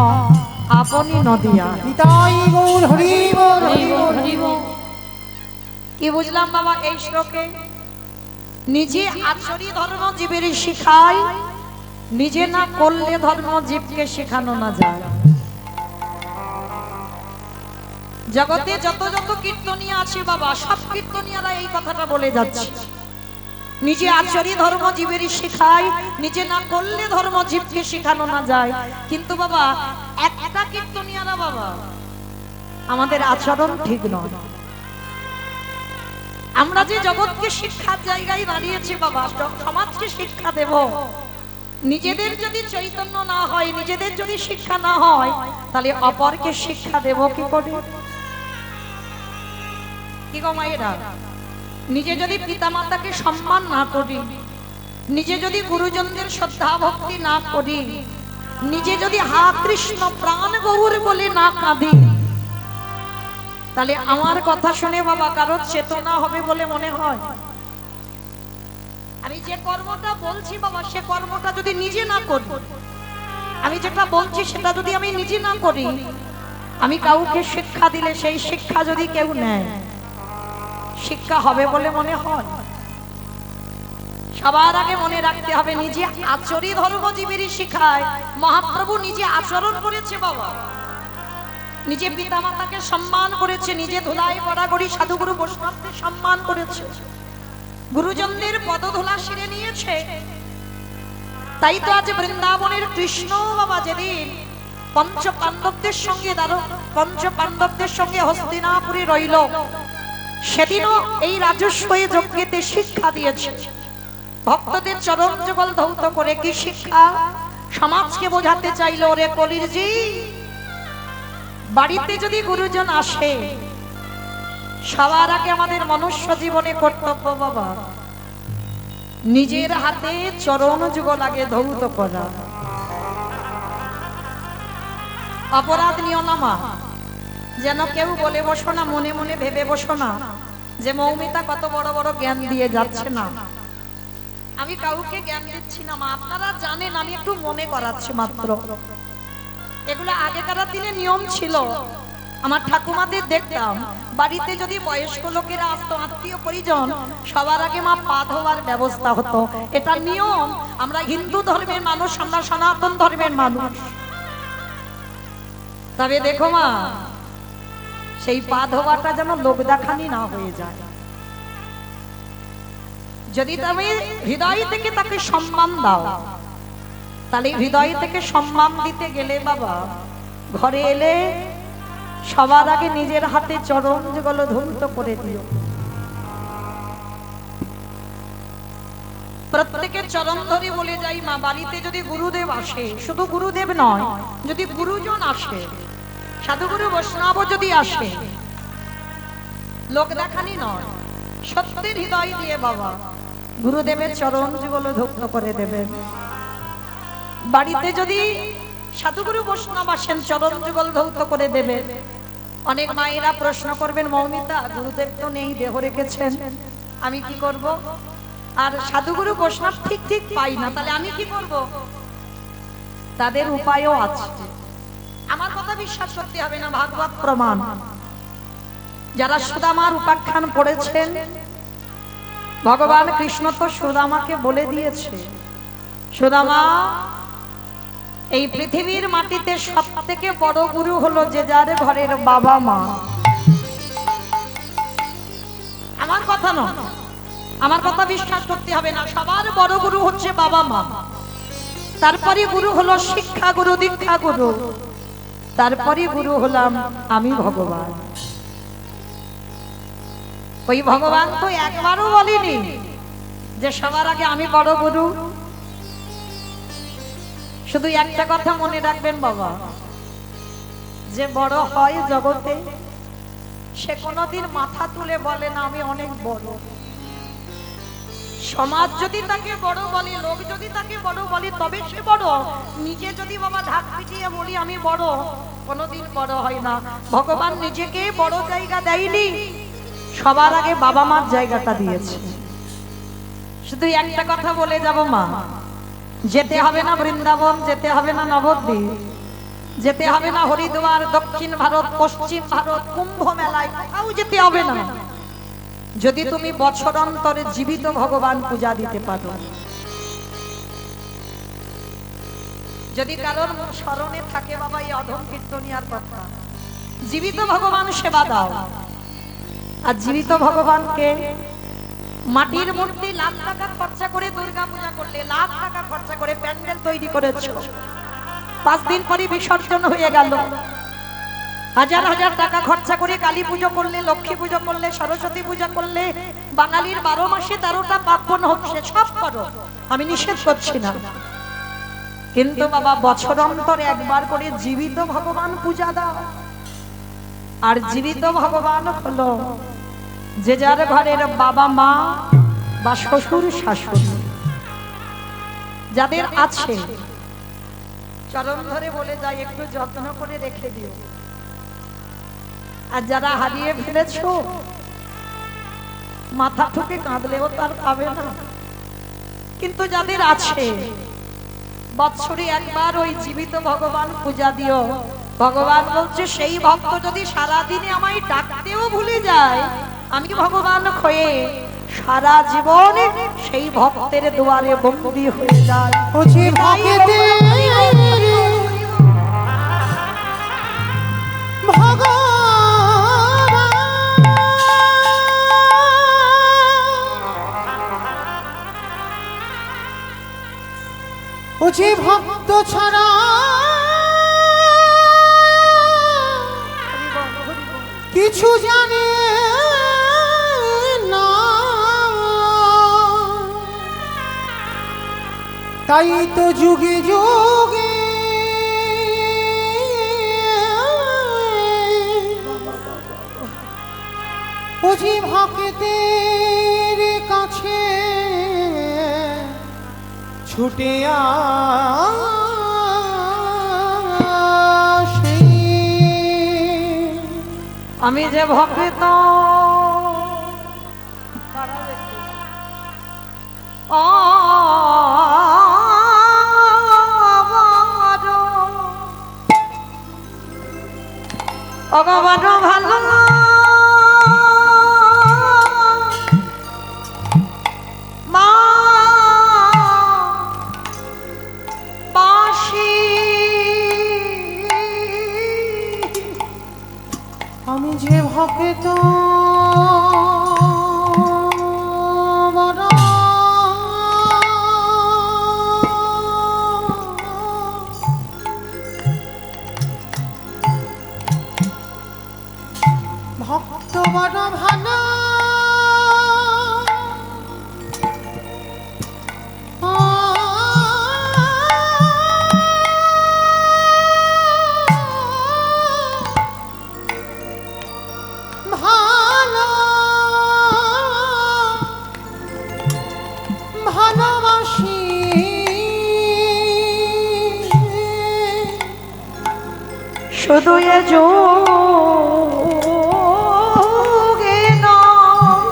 আপনি নদিয়া। নিতাই গৌর হরি বল হরি হরি বল, বল। হরি বল। কি বুঝলাম বাবা এই শ্লোকে? নিজে আচরি ধর্ম জীবের শিখায়, নিজে না করলে ধর্ম জীবকে শেখানো না যায়। জগতে যত যত কীর্তনিয়া আছে বাবা, সব কীর্তনিয়ারা এই কথাটা বলে যাচ্ছে, নিজে আচরি ধর্ম জীবের শিখায়, নিজে না করলে ধর্ম জীবকে শেখানো না যায়। কিন্তু বাবা একটা কীর্তনিয়ারা বাবা আমাদের আচরণ ঠিক নয়। আমরা যে জগৎকে শিক্ষার জায়গায় দাঁড়িয়েছি বাবা, সমাজকে শিক্ষা দেব, নিজেদের যদি চৈতন্য না হয়, নিজেদের যদি শিক্ষা না হয়, তাহলে অপরকে শিক্ষা দেব কি করে? কি গো মায়েরা, নিজে যদি পিতামাতাকে সম্মান না করি, নিজে যদি গুরুজনদের শ্রদ্ধা ভক্তি না করি, নিজে যদি হা কৃষ্ণ প্রাণ গৌর বলে না কাঁদি, তাহলে আমার কথা শুনে বাবা কারোর চেতনা হবে বলে মনে হয়? আমি যে কর্মটা বলছি বাবা, সে কর্মটা যদি নিজে না করি, আমি যেটা বলছি সেটা যদি আমি নিজে না করি, আমি কাউকে শিক্ষা দিলে সেই শিক্ষা যদি কেউ নেয়, শিক্ষা হবে বলে মনে হয়? সবার আগে মনে রাখতে হবে, নিজে আচরি ধর্ম জীবেরই শিখায়। মহাপ্রভু নিজে আচরণ করেছে বাবা, নিজে পিতামাতাকে সম্মান করেছে, নিজে ধুলাই গড়াগড়ি সাধুগুরু বৈষ্ণবদের সম্মান করেছে, গুরুজনদের পদধূলা শিরে নিয়েছে। তাই তো আজ বৃন্দাবনের কৃষ্ণ বাবা যেদিন পঞ্চ পাণ্ডবদের সঙ্গে হস্তিনাপুরে রইল, সেদিনও এই রাজস্বী যজ্ঞেতে শিক্ষা দিয়েছে, ভক্তদের চরণ যুগল ধৌত করে। কি শিক্ষা? সমাজকে বোঝাতে চাইল, ওরে কলির জি, বাড়িতে যদি গুরুজন আসে, সবার আগে আমাদের মনুষ্য জীবনে কর্তব্য বাবা নিজের হাতে চরণ যুগল আগে ধৌত করা। অপরাধ নিও না মা, যেন কেউ বলে বসো না, মনে মনে ভেবে বসো না যে মৌমিতা কত বড় বড় জ্ঞান দিয়ে যাচ্ছে। না, আমি কাউকে জ্ঞান দিচ্ছি না মা, আপনারা জানেন, আমি একটু মনে করাচ্ছি মাত্র। এগুলো আগেকার দিনে নিয়ম ছিল। আমার ঠাকুমাদের দেখতাম বাড়িতে যদি বয়স্ক লোকেরা আসতো, আত্মীয় পরিজন, সবার আগে মা পা ধোয়ার ব্যবস্থা হতো। এটা নিয়ম। আমরা হিন্দু ধর্মের মানুষ, আমরা সনাতন ধর্মের মানুষ। তবে দেখো মা, সেই পা ধোয়াটা যেন লোক দেখানি না হয়ে যায়। যদি তুমি হৃদয় থেকে তাকে সম্মান দাও, তাহলে হৃদয় থেকে সম্মান দিতে গেলে বাবা, ঘরে এলে সবার আগে নিজের হাতে চরণ যুগল ধৌত করে দিও। প্রত্যেকের চরণ ধরে বলে যাই মা, বাড়িতে যদি গুরুদেব আসে, শুধু গুরুদেব নয়, যদি গুরুজন আসে, সাধুগুরু বৈষ্ণব যদি আসে, লোক দেখানি নয়, সত্যের হৃদয় দিয়ে বাবা গুরুদেবের চরণ যুগল ধৌত করে দেবেন। বাড়িতে যদি সাধুগুরু বৈষ্ণব আসেন, চরণ যুগল ধৌত করে দেবে। অনেক মায়েরা প্রশ্ন করবেন, মৌমিতা গুরুদেব তো নেই, দেহ রেখেছেন, আমি কি করব? আর সাধুগুরু বৈষ্ণব ঠিক ঠিক পাই না, তাহলে আমি কি করব? তাদের উপায়ও আছে। আমার কথা বিশ্বাস করতে হবে না, ভাগবত প্রমাণ। যারা সুদামার উপাখ্যান পড়েছেন, ভগবান কৃষ্ণ তো সুদামাকে বলে দিয়েছে, সুদামা, এই পৃথিবীর মাটিতে সব থেকে বড় গুরু হলো যে যার ঘরের বাবা মা। আমার কথা নয়, আমার কথা বিশ্বাস করতে হবে না। সবার বড় গুরু হচ্ছে বাবা মা, তারপরে গুরু হলো শিক্ষা গুরু, দীক্ষা গুরু, তারপরে গুরু হলাম আমি ভগবান। ওই ভগবান তো একবারও বলিনি যে সবার আগে আমি বড় গুরু। শুধু একটা কথা মনে রাখবেন বাবা, যে বড় হয় জগতে সে কোনোদিন মাথা তুলে বলে না আমি অনেক বড়। সমাজ যদি তাকে বড় বলে, লোক যদি তাকে বড় বলে তবে সে বড়। নিজে যদি বাবা ঢাক পিটিয়ে বলি আমি বড়, কোনোদিন বড় হয় না। ভগবান নিজেকে বড় জায়গা দেয়নি, সবার আগে বাবা মার জায়গাটা দিয়েছে। শুধু একটা কথা বলে যাব মা, যেতে হবে না বৃন্দাবন, যেতে হবে না নবদ্বীপ, যেতে হবে না হরিদ্বার, দক্ষিণ ভারত, পশ্চিম ভারত, কুম্ভ মেলায়, কোথাও যেতে হবে না। যদি তুমি বছর অন্তরে জীবিত ভগবান পূজা দিতে পারো, যদি কারোর স্মরণে থাকে বাবা এই অধম কীর্তনিয়ার কথা, জীবিত ভগবান সেবা দাও। আর জীবিত ভগবানকে মাটির মূর্তি লাখ টাকা খরচা করে দুর্গা পূজা করলে, লাখ টাকা খরচা করে প্যান্ডেল তৈরি করেছো, 5 দিন পরে বিসর্জন হয়ে গেল। হাজার হাজার টাকা খরচা করে কালী পুজো করলে, লক্ষ্মী পুজো করলে, সরস্বতী পূজা করলে, বাঙালির 12 মাসে 13টা পার্বণ হচ্ছে, সব করো, আমি নিষেধ করছি না। কিন্তু বাবা বছর অন্তর একবার করে জীবিত ভগবান পূজা দাও। আর জীবিত ভগবান হলো যে যার ঘরের বাবা মা বা শ্বশুর শাশুড়ি যাদের আছে, চরণ ধরে বলে যায় একটু যত্ন করে রেখে দিও। আর যারা হারিয়ে ফেলেছো মাথা ঠুকে কাঁদলেও তার পাবে না। কিন্তু যাদের আছে বৎসরে একবার ওই জীবিত ভগবান পূজা দিও। ভগবান বলছে সেই ভক্ত যদি সারাদিনে আমায় ডাকতেও ভুলে যায়, আমি ভগবান হয়ে সারা জীবন সেই ভক্তের দুয়ারে বন্দী হয়ে যায়। বুঝি ভক্তে বুঝি ভক্ত ছাড়া কিছু জানে না, তাই তো যুগে যুগে বুঝি ভক্তের কাছে ছুটে আসে। আমি যে ভক্ত ভগবান ভালো মা বাসি, আমি যে ভক্ত ভক্ত বড় ভালো, ভালো ভালোবাসি, শুধু এ যোগে নয়,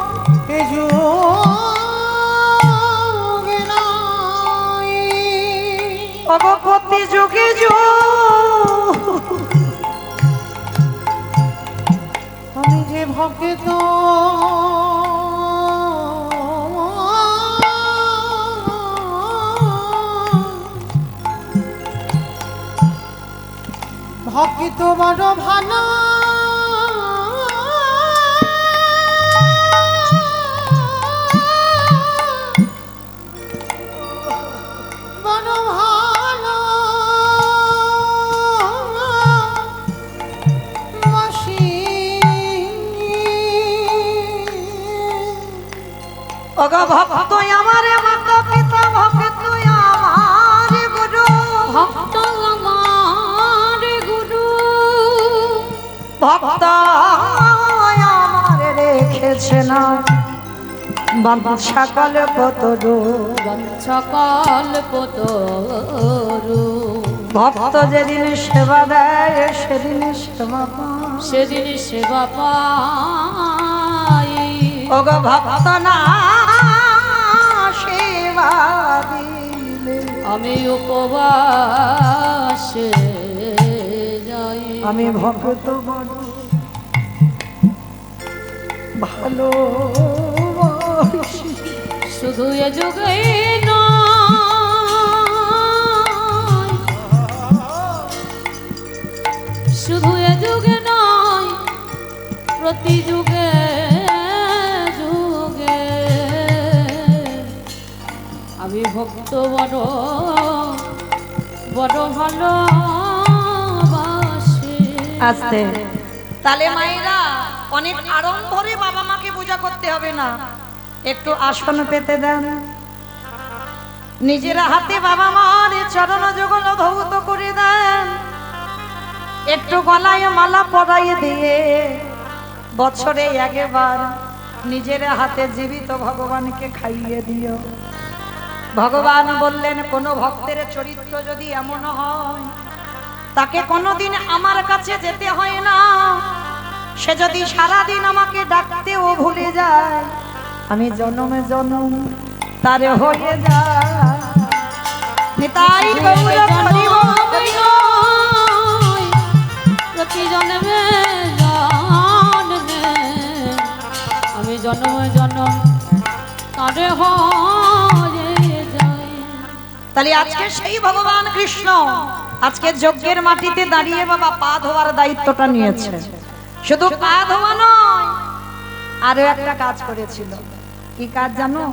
এ যোগে নয়, ভগবতী যুগে আমি যে ভক্ত ভক্ত বড় ভালো, না সকল কতরু সকল পতরু ভক্ত যেদিন সেবা দেয় সেদিন সেবা পায়। সেদিন সেবা পাই ওগো ভক্ত না সেবা দিলে আমি উপবাসে যাই আমি ভক্ত বড় ভালো শুধু এ যুগে নয়, শুধু এ যুগে নয় প্রতি যুগে যুগে আমি ভক্ত বড় বড় ভালোবাসি। আস্তে তাহলে মায়েরা অনেক আড়ম্বরে বাবা মাকে পূজা করতে হবে না, একটু আসন পেতে দেন, নিজের হাতে বাবা মার চরণ যুগল ধৌত করে দেন, একটু গলায় মালা পরাইয়ে দিয়ে বছরে একবার নিজের হাতে জীবিত ভগবানকে খাইয়ে দিও। ভগবান বললেন কোন ভক্তের চরিত্র যদি এমন হয় তাকে কোনোদিন আমার কাছে যেতে হয় না, সে যদি সারাদিন আমাকে ডাকতেও ভুলে যায় আমি জনমে জনম তার হয়ে যায়। নিতাই গৌর হরি বল। প্রতি জন্মে জন্মে আমি জন্ম জন্ম তারে হয়ে যাই। তাহলে আজকে সেই ভগবান কৃষ্ণ আজকে যজ্ঞের মাটিতে দাঁড়িয়ে বাবা পা ধোয়ার দায়িত্বটা নিয়েছে। শুধু পা ধোয়া নয়, আরো একটা কাজ করেছিল। কি কাজ জানো?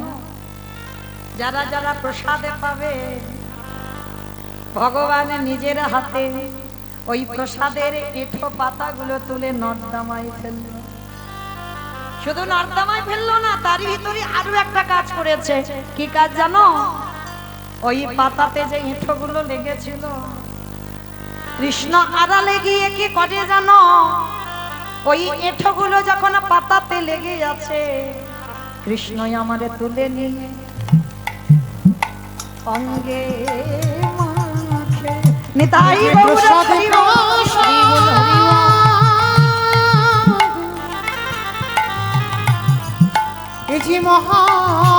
যারা যারা প্রসাদে পাবে ভগবান নিজের হাতে ওই প্রসাদের এঁঠো পাতাগুলো তুলে নর্দমায় ফেললো। শুধু নর্দমায় ফেললো না, তার ভিতরে আরো একটা কাজ করেছে। কি কাজ জানো? ওই পাতাতে যে এঁঠোগুলো লেগেছিল কৃষ্ণ আড়ালে গিয়ে কি করে জানো? ওই এঁঠোগুলো যখন পাতাতে লেগে আছে কৃষ্ণই আমারে তুলে নিয়ে অঙ্গে মাখে। নিতাই গৌর হরি বল। হরি বল, হরি বল। এই যে মহাপ্রসাদ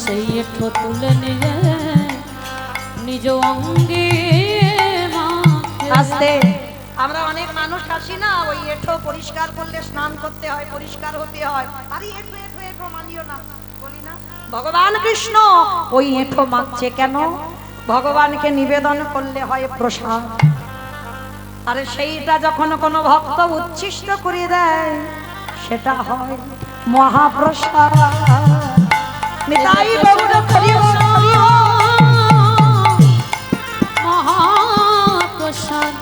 সেই এঠো তুলে নিয়ে নিজ অঙ্গে মাখে। আস্তে আমরা অনেক মানুষ আসি না, ওই এঁঠো পরিষ্কার করলে স্নান করতে হয়, পরিষ্কার হতে হয়, আরে এঁঠো এঁঠো এঁঠো মানিও না বলি না। ভগবান কৃষ্ণ ওই এঁঠো মাখছে কেন? ভগবানকে নিবেদন করলে হয় প্রসাদ, আরে সেইটা যখন কোনো ভক্ত উচ্ছিষ্ট করে দেয় সেটা হয় মহাপ্রসাদ। নিতাই গৌর হরি বল, হরি বল। মহাপ্রসাদ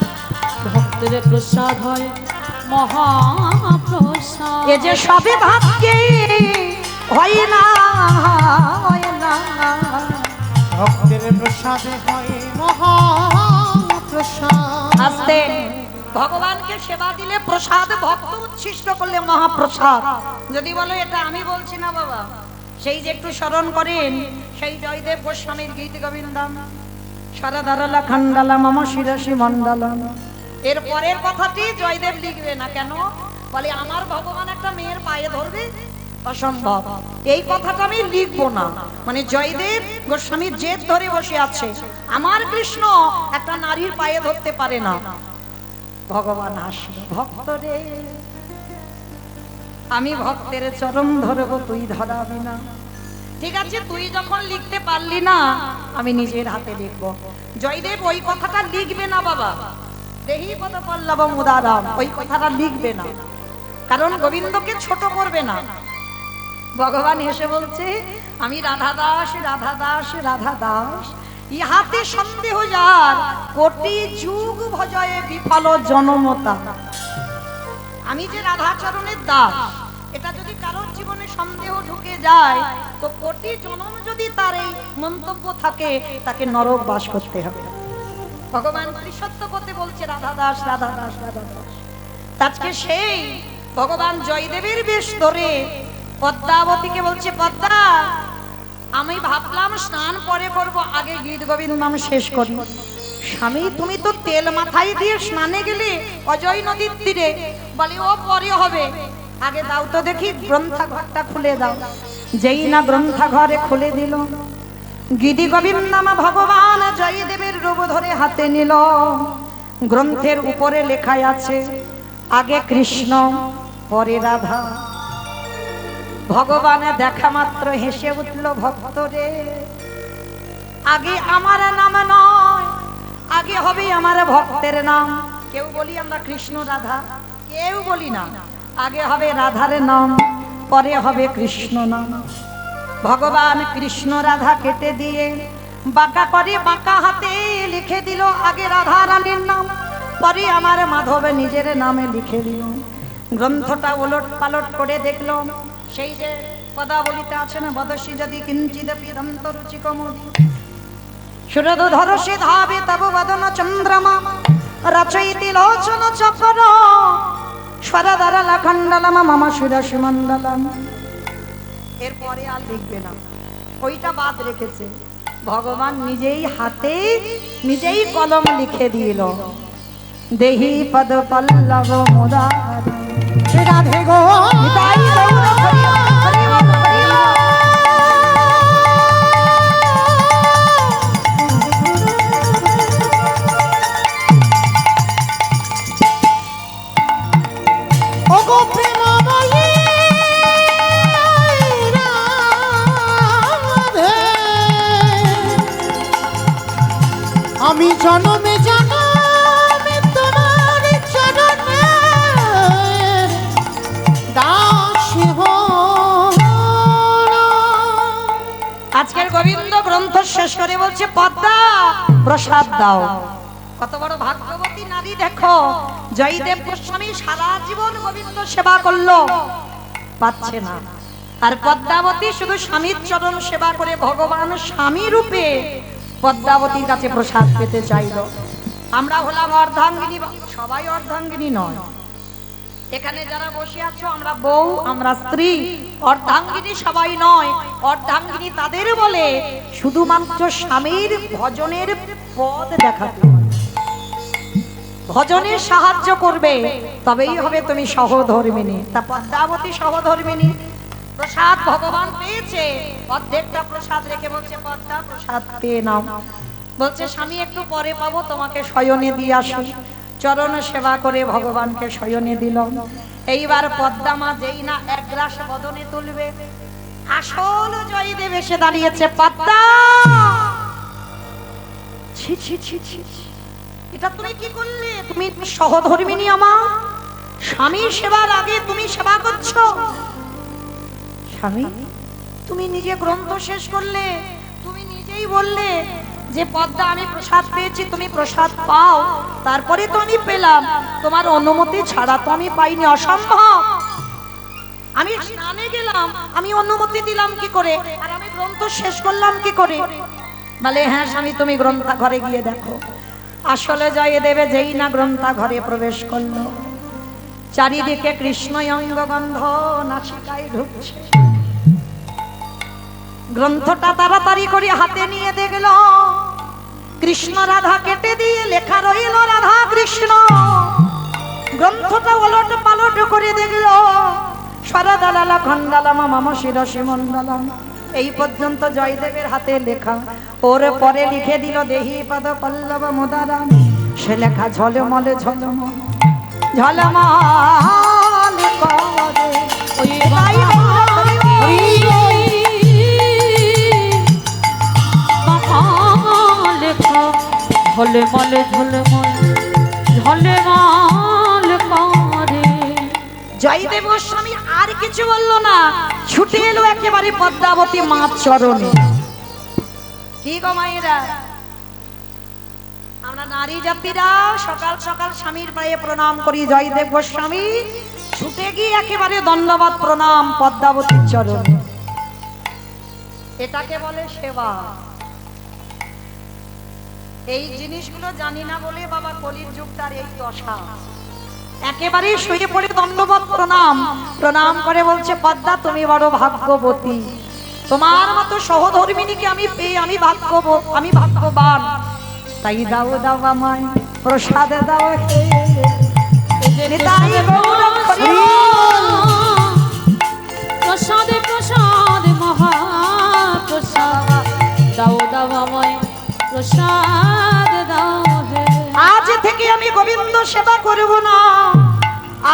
ভক্তের প্রসাদ হয় মহাপ্রসাদ। এ যে সবে ভাবকে হয় না, হয় না। ভক্তের প্রসাদে হয় মহাপ্রসাদ। আস্তে ভগবানকে সেবা দিলে প্রসাদ, ভক্ত উচ্ছিষ্ট করলে মহাপ্রসাদ। যদি বলো এটা আমি বলছি না বাবা, সেই যে একটু স্মরণ করেন সেই জয়দেব গোস্বামীর গীত গোবিন্দম সরদারলা খণ্ডলা মম শিরসি মণ্ডলম। এর পরের কথাটি জয়দেব লিখবে না কেন? বলে আমার ভগবান একটা মেয়ের পায়ে ধরবে, অসম্ভব। এই কথাটা আমি লিখবো না, মানে জয়দেব গোস্বামীর জেদ ধরে বসে আছে আমার কৃষ্ণ একটা নারীর পায়ে ধরতে পারে না। ভগবান আসবে, ভক্তরে আমি ভক্তের চরণ ধরবো, তুই ধরাবি না। ঠিক আছে, তুই যখন লিখতে পারলি না আমি নিজের হাতে লিখবো। জয়দেব ওই কথাটা লিখবে না বাবা, দেহি পদ পল্লব মুদারাম, ওই কথাটা লিখবে না, কারণ গোবিন্দকে ছোট করবে না। ভগবান এসে বলছে আমি রাধা দাস, রাধা দাস, রাধা দাস, ইহাতে সন্দেহ যার কোটি যুগ ভজয়ে বিফল জনমতা। আমি যে রাধাচরণের দাস, এটা যদি কারোর জীবনে সন্দেহ ঢুকে যায় তো কোটি জনম যদি তার এই মন্তব্য থাকে তাকে নরক বাস করতে হবে। ভগবান পরিসত্য করতে বলছে রাধা দাস, রাধা দাস, রাধা দাস। আজকে সেই ভগবান জয়দেবের বেশ ধরে পদ্মাবতীকে বলছে, পদ্মা আমি ভাবলাম স্নান পরে করব, আগে গীত গোবিন্দ নাম শেষ করি। স্বামী তুমি তো তেল মাথায় দিয়ে স্নানে গেলে অজয় নদীর তীরে। বলে ও পরে হবে, আগে দাও তো দেখি গ্রন্থাঘরটা খুলে দাও। যেই না গ্রন্থাঘরে খুলে দিল, গীতি গোবিন্দ নাম ভগবান জয়দেবের রূপ ধরে হাতে নিল। গ্রন্থের উপরে লেখা আছে আগে কৃষ্ণ পরে রাধা। ভগবানে দেখা মাত্র হেসে উঠল, ভক্তরে আগে আমার নাম নয়, আগে হবে আমার ভক্তের নাম। কেউ বলি আমরা কৃষ্ণ রাধা, কেউ বলি না, আগে হবে রাধার নাম, পরে হবে কৃষ্ণ নাম। ভগবান কৃষ্ণ রাধা কেটে দিয়ে বাঁকা করে বাঁকা হাতে লিখে দিল আগে রাধা রানীর নাম, পরে আমার মাধব নিজের নামে লিখে দিল। গ্রন্থটা ওলট পালট করে দেখলো, সেই যে পদাবলিতে আছে না, বদসী যদি কিঞ্চিদ পিদন্ত রুচিকমোদি সুরদু ধরসি ধাবে তব বদন চন্দ্রমা রচয়িতি লোচন চকর স্বরধর লখণ্ডলম মম শিরসি মণ্ডলম। এরপরে আর লিখবে না, ওইটা বাদ রেখেছে। ভগবান নিজেই হাতে নিজেই কলম লিখে দিল, দেহি পদ পল্লব মুদার রাধে গো নিতাই গৌর হরি হরি হরি। ওগো প্রেমময়ী রাধে, আমি জনমে জনমে তোমার চরণের দাসী হব। আজকের গোবিন্দ গ্রন্থ শেষ করে বলছে, পদ্মা প্রসাদ দাও। কত বড় ভাগ্যবতী নারী দেখো, জয়দেব গোস্বামী সারা জীবন গোবিন্দ সেবা করলো, পাচ্ছে না। আর পদ্মাবতী শুধু স্বামীর চরণ সেবা করে ভগবান স্বামী রূপে পদ্মাবতীর কাছে প্রসাদ পেতে চাইলো। আমরা হলাম অর্ধাঙ্গিনী, সবাই অর্ধাঙ্গিনী নয়। এখানে যারা বসে আছো আমরা বউ, আমরা স্ত্রী, অর্ধাঙ্গিনী সবাই নয়। অর্ধাঙ্গিনী তাদের বলে শুধুমাত্র স্বামীর ভজনের পদ দেখাতে, ভজনে সাহায্য করবে, তবেই হবে তুমি সহধর্মিনী। তা পদ্মাবতী সহধর্মিনী। প্রসাদ ভগবান পেয়েছে, অর্ধেকটা প্রসাদ রেখে বলছে, পদ্মা প্রসাদ পেয়ে নাও। বলছে স্বামী একটু পরে পাবো, তোমাকে শয়নে দিয়ে আসি। চরণ সেবা করে ভগবানকে শয়নে দিল। এইবার পদ্মা মা যেই না এক গ্লাস বদনে তুলবে, আসল জয়দেব এসে দাঁড়িয়েছে। পদ্মা, ছি ছি ছি ছি, এটা তুমি কি করলে? তুমি সহধর্মিনী, আমার স্বামী সেবার আগে তুমি সেবা করছো। স্বামী তুমি নিজে গ্রন্থ শেষ করলে, তুমি নিজেই বললে যে পদ্মা আমি প্রসাদ পেয়েছি, তুমি প্রসাদ পাও, তারপরে তো আমি পেলাম, তোমার অনুমতি ছাড়া তো আমি পাইনি, অসম্ভব। আমি স্নানে গেলাম, আমি অনুমতি দিলাম কি করে, আর আমি গ্রন্থ শেষ করলাম কি করে? বলে হ্যাঁ স্বামী, তুমি গ্রন্থাঘরে গিয়ে দেখো। আসলে জয়দেবে যেই না গ্রন্থাঘরে প্রবেশ করলো, চারিদিকে কৃষ্ণ অঙ্গগন্ধ নাসিকায় ঢুকছে। গ্রন্থটা তাড়াতাড়ি করে হাতে নিয়ে দেখল, কৃষ্ণ রাধা কেটে দিয়ে লেখা রইল রাধা কৃষ্ণ। গ্রন্থটা ওলট পালট করে দেখল, স্বরদালালা খণ্ডালামা মম শিরসি মণ্ডলম। এই পর্যন্ত জয়দেবের হাতে লেখা। ওর পরে লিখে দিল দেহি পদ পল্লব মুদারাম। সে লেখা ঝলমলে ঝলমল ঝলমল করে। ওই তাই লেখা ঝলে মলে ঝলে মল ঝলে মল করে। জয়দেব গোস্বামী আর কিছু বললো না, ছুটে এলো একেবারে পদ্মাবতী মার চরণে। কি গো মায়েরা, আমরা নারী জাতিরা সকাল সকাল স্বামীর পায়ে প্রণাম করি। জয়দেব গোস্বামী ছুটে গিয়ে একেবারে দণ্ডবাদ প্রণাম পদ্মাবতীর চরণে। এটাকে বলে সেবা। এই জিনিসগুলো জানি না বলে বাবা কলির যুগটার এই দশা। একেবারে শুয়ে পড়ে দণ্ডবত প্রণাম প্রণাম করে বলছে, পদ্মা তুমি বড় ভাগ্যবতী, তোমার মতো সহধর্মিনীকে আমি পেয়ে আমি ভাগ্যবান, তাই দাও দাও আমায় প্রসাদ দাও হে। নিতাই গৌর হরি বল। প্রসাদে প্রসাদ মহাপ্রসাদ, দাও দাও আমায় প্রসাদ দাও হে। আজ থেকে আমি গোবিন্দ সেবা করব না,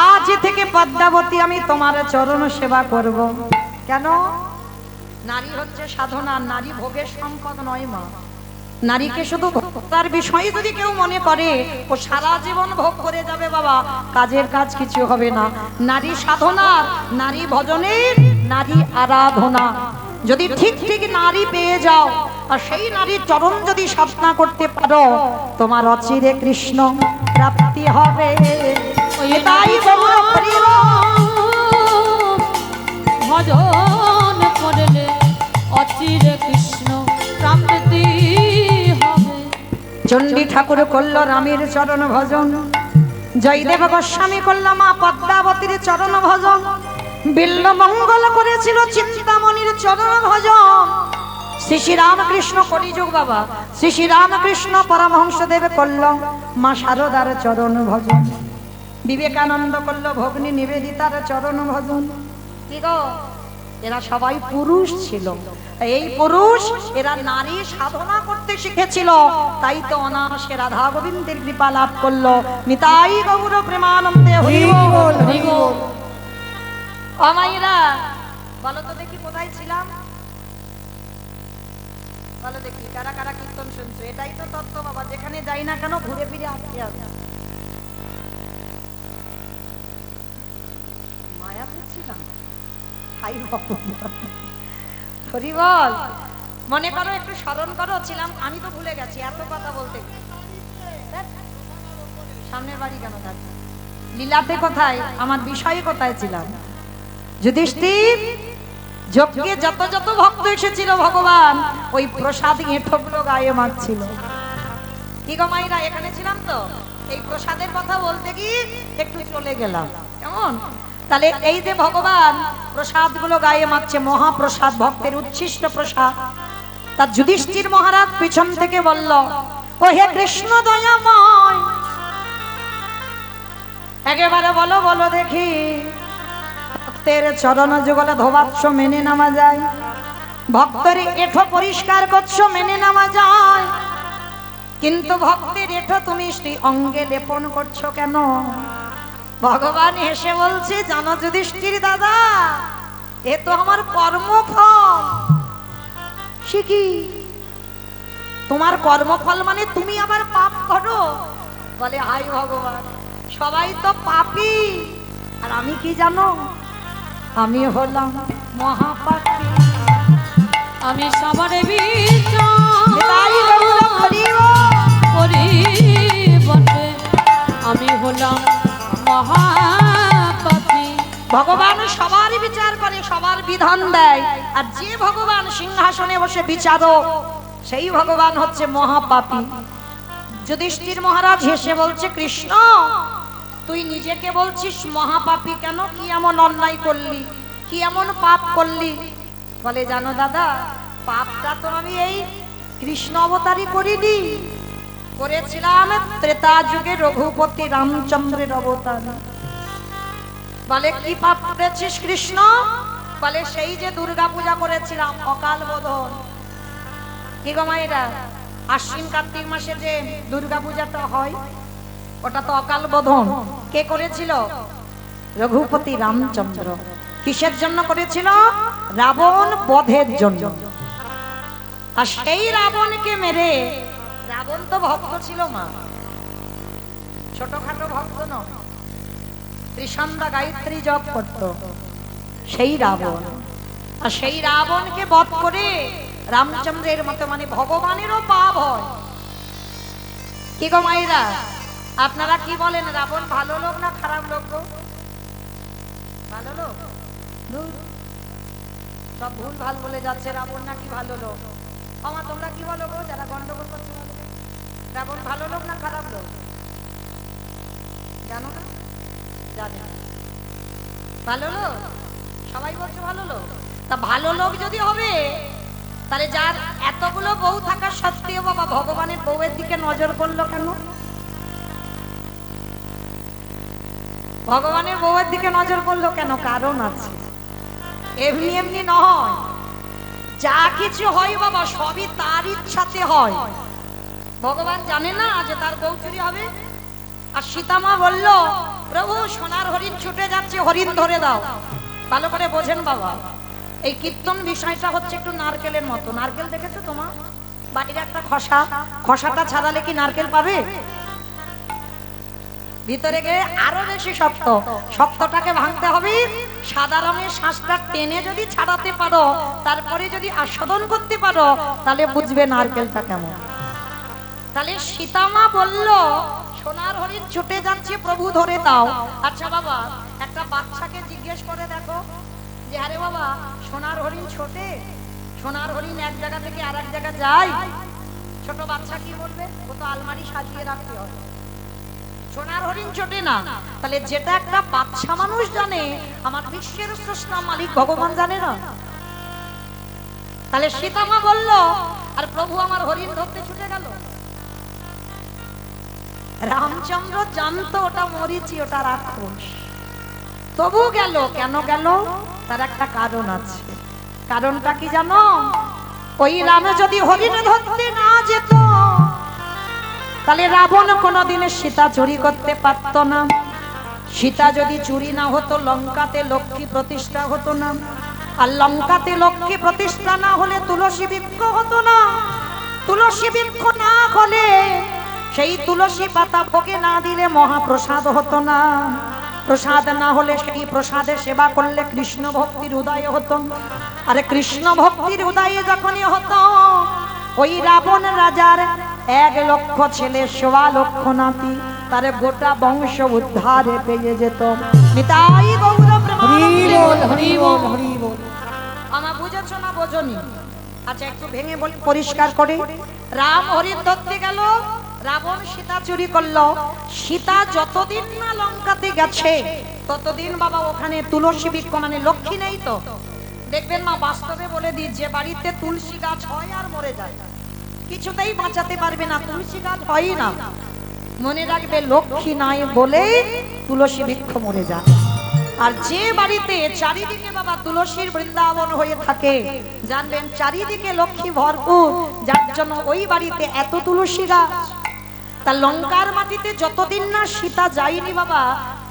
আজ থেকে পদ্মাবতী আমি তোমার চরণ সেবা করব। কেন? নারী হচ্ছে সাধনা, নারী ভোগের সম্পদ নয় মা। নারীকে শুধু ভোক্তার বিষয় যদি কেউ মনে করে, ও সারা জীবন ভোগ করে যাবে বাবা, কাজের কাজ কিছু হবে না। নারী সাধনার, নারী ভজনের, নারী আরাধনা যদি ঠিক ঠিক নারী পেয়ে যাও, আর সেই নারীর চরণ যদি সাধনা করতে পারো, তোমার অচিরে কৃষ্ণ প্রাপ্তি হবে। তাই গৌর হরি বল। ভজন করলে অচিরে কৃষ্ণ প্রাপ্তি হবে। চণ্ডী ঠাকুর করল রামের চরণ ভজন, জয়দেব গোস্বামী করল মা পদ্মাবতীর চরণ ভজন, বিল্ল মঙ্গল করেছিল চিন্তামণির চরণ ভজন। শ্রী শ্রী রামকৃষ্ণ কলিযুগ বাবা, শ্রী শ্রী রামকৃষ্ণ পরমহংসদেব করল মা শারদার চরণ ভজন, বিবেকানন্দ করল ভগ্নী নিবেদিতার চরণ ভজন। কি গো, এরা সবাই পুরুষ ছিল, এই পুরুষ এরা নারী সাধনা করতে শিখেছিল, তাই তো অনায়াসে রাধা গোবিন্দের কৃপা লাভ করলো। নিতাই গৌর প্রেমানন্দে হরি বল হরি বল। ও মাইরা বলো তো দেখি কোথায় ছিলাম, বলো দেখি কারা কারা কীর্তন শুনছো? এটাই তো তত্ত্ব বাবা, যেখানে যাই না কেন ঘুরে ফিরে আসতে আসে। মায়াপুর ছিলাম, হাই ভগবান হরি বল। মনে করো, একটু স্মরণ করো, ছিলাম আমি তো ভুলে গেছি এত কথা বলতে। সামনের বাড়ি কেন থাকবে? লীলাতে কোথায়, আমার বিষয়ে কোথায় ছিলাম? যুধিষ্ঠির যজ্ঞে যত যত ভক্ত এসেছিল ভগবান ওই প্রসাদ এঁঠোগুলো গায়ে মাখছিল। কি গো মাইরা, এখানে ছিলাম তো, এই প্রসাদের কথা বলতে গিয়ে একটু চলে গেলাম। কেমন? তাহলে এই যে ভগবান প্রসাদ গুলো গায়ে মাখছে, মহাপ্রসাদ, ভক্তের উচ্ছিষ্ট প্রসাদ। তার যুধিষ্ঠির মহারাজ পিছন থেকে বলল, ও হে কৃষ্ণ দয়াময়, একেবারে বলো বলো দেখি, ভক্তের চরণ যুগলে ধোবাচ্ছ মেনে নামা যায়, ভক্তের এঠো পরিষ্কার করছো মেনে নামা যায়, কিন্তু ভক্তের এঠো তুমি শ্রী অঙ্গে লেপন করছো কেন? ভগবান হেসে বলছে, জানো যুধিষ্ঠির দাদা, এ তো আমার কর্মফল। সে কি? তোমার কর্মফল মানে তুমি আবার পাপ করো? বলে, হাই ভগবান, সবাই তো পাপী, আর আমি কি জানো, আমি হলাম মহাপাপী। আমি সবার বিচার করি বটে, আমি হলাম মহাপাপী। ভগবান সবার বিচার করে, সবার বিধান দেয়, আর যে ভগবান সিংহাসনে বসে বিচারক, সেই ভগবান হচ্ছে মহাপাপী। যুধিষ্ঠির মহারাজ হেসে বলছে, কৃষ্ণ তুই নিজেকে বলছিস মহাপাপী কেন? কি এমন অন্যায় করলি, কি এমন পাপ করলি? বলে, জানো দাদা, পাপটা তো আমি এই কৃষ্ণ অবতারই করিনি, করেছিলাম ত্রেতা যুগে রঘুপতি রামচন্দ্রের অবতার। বলে, কি পাপ করেছিস কৃষ্ণ? বলে, সেই যে দুর্গা পূজা করেছিলাম অকাল বোধন। কি গো মায়েরা, আশ্বিন কার্তিক মাসে যে দুর্গা পূজাটা হয়, ওটা তো অকাল বোধন। কে করেছিল? রঘুপতি রামচন্দ্র। কিসের জন্য করেছিল? রাবণ বধের জন্য। আর সেই রাবণকে মেরে, রাবণ তো ভক্ত ছিল মা, ছোটখাটো ভক্ত নয়, ত্রিসন্ধ্যা গায়ত্রী জপ করত সেই রাবণ। আর সেই রাবণকে বধ করে রামচন্দ্রের মতো, মানে ভগবানেরও পাপ হয়। কি গো মায়েরা, আপনারা কি বলেন, রাবণ ভালো লোক না খারাপ লোক গো? ভালো লোক? সব ভুল ভাল বলে যাচ্ছে, রাবণ নাকি ভালো লোক। আমার তোমরা কি বলো গো, যারা গন্ডগোল করছো? রাবণ ভালো লোক না খারাপ লোক জানো না? জানে না। ভালো লোক, সবাই বলছে ভালো লোক। তা ভালো লোক যদি হবে, তাহলে যার এতগুলো বউ থাকা সত্ত্বেও বাবা ভগবানের বউয়ের দিকে নজর করলো কেন? ভগবানের বউয়ের দিকে নজর করলো কেন? কারণ আছে। এমনি এমনি নয়, যা কিছু হয় বাবা সবই তার ইচ্ছাতে হয়। ভগবান জানে না যে তার বউ চুরি হবে? আর সীতামা বলল, প্রভু সোনার হরিণ ছুটে যাচ্ছে, হরিণ ধরে দাও। ভালো করে বোঝেন বাবা, এই কীর্তন বিষয়টা হচ্ছে একটু নারকেলের মতো। নারকেল দেখেছো তোমার বাইরে একটা খসা, খসাটা ছাড়ালে কি নারকেল পাবে? ভিতরে গিয়ে আরো বেশি শক্ত, শক্তটাকে ভাঙতে হবে। সাদা রঙের শ্বাসটা টেনে যদি ছাড়াতে পারো, তারপরে যদি আস্বাদন করতে পারো, তাহলে বুঝবে নারকেলটা কেমন। তাহলে সীতামা বলল, সোনার হরিণ ছুটে যাচ্ছে, প্রভু ধরে দাও। আচ্ছা বাবা, একটা বাচ্চাকে জিজ্ঞেস করে দেখো যে আরে বাবা সোনার হরিণ ছোটে, সোনার হরিণ এক জায়গা থেকে আর এক জায়গা যায়, ছোট বাচ্চা কি বলবে? ও তো আলমারি সাজিয়ে রাখতে হবে, সোনার হরিণ ছোটে না। তাহলে যেটা একটা বাচ্চা মানুষ জানে, আমার বিশ্বের স্রষ্টা মালিক ভগবান জানে না? তাহলে সীতামা বলল, আর প্রভু আমার হরিণ ধরতে ছুটে গেল। রামচন্দ্র জানতো ওটা মরিচি, ওটা রাক্ষস, তবু গেল। কেন গেল? তার একটা কারণ আছে। কারণটা কি জানো? ওই রামে যদি হরিণ ধরতে না যেত, তাহলে রাবণ কোনোদিনে সীতা চুরি করতে পারত না। সীতা যদি চুরি না হতো, লঙ্কাতে লক্ষ্মী প্রতিষ্ঠা হতো না। আর লঙ্কাতে লক্ষ্মী প্রতিষ্ঠা না হলে তুলসী বৃক্ষ হতো না। তুলসী বৃক্ষ না হলে, সেই তুলসী পাতা ভোগে না দিলে মহাপ্রসাদ হতো না। প্রসাদ না হলে সেই প্রসাদের সেবা করলে কৃষ্ণ ভক্তির উদয় হতো। আরে কৃষ্ণ ভক্তির উদয় যখনই হতো, ওই রাবণ রাজার 1,00,000 ছেলে, 1,15,00,000 নাতি, তার গোটা বংশ উদ্ধারে পেয়ে যেত। নিতাই গৌর প্রেমানন্দে। হরি বল, হরি বল। আমার বুঝেছো না বোঝনি? আচ্ছা একটু ভেঙে বলি পরিষ্কার করে। রাম হরিণ ধরতে গেল, রাবণ সীতা চুরি করলো। সীতা যতদিন না লঙ্কাতে গেছে, ততদিন বাবা ওখানে তুলসী বৃক্ষ মানে লক্ষ্মী নেই তো। দেখবেন মা বাস্তবে বলে দিই, যে বাড়িতে তুলসী গাছ হয় আর মরে যায়, কিছুতেই বাঁচাতে পারবে না, তুলসী গাছ হয় না। মনে রাখবে, লক্ষ্মী নাই বলে তুলসী বৃক্ষ মরে যায়। আর যে বাড়িতে চারিদিকে বাবা তুলসীর বৃন্দাবন হয়ে থাকে, জানবেন চারিদিকে লক্ষ্মী ভরপুর, যার জন্য ওই বাড়িতে এত তুলসী গাছ। তা লঙ্কার মাটিতে যতদিন না সীতা যায়নি বাবা,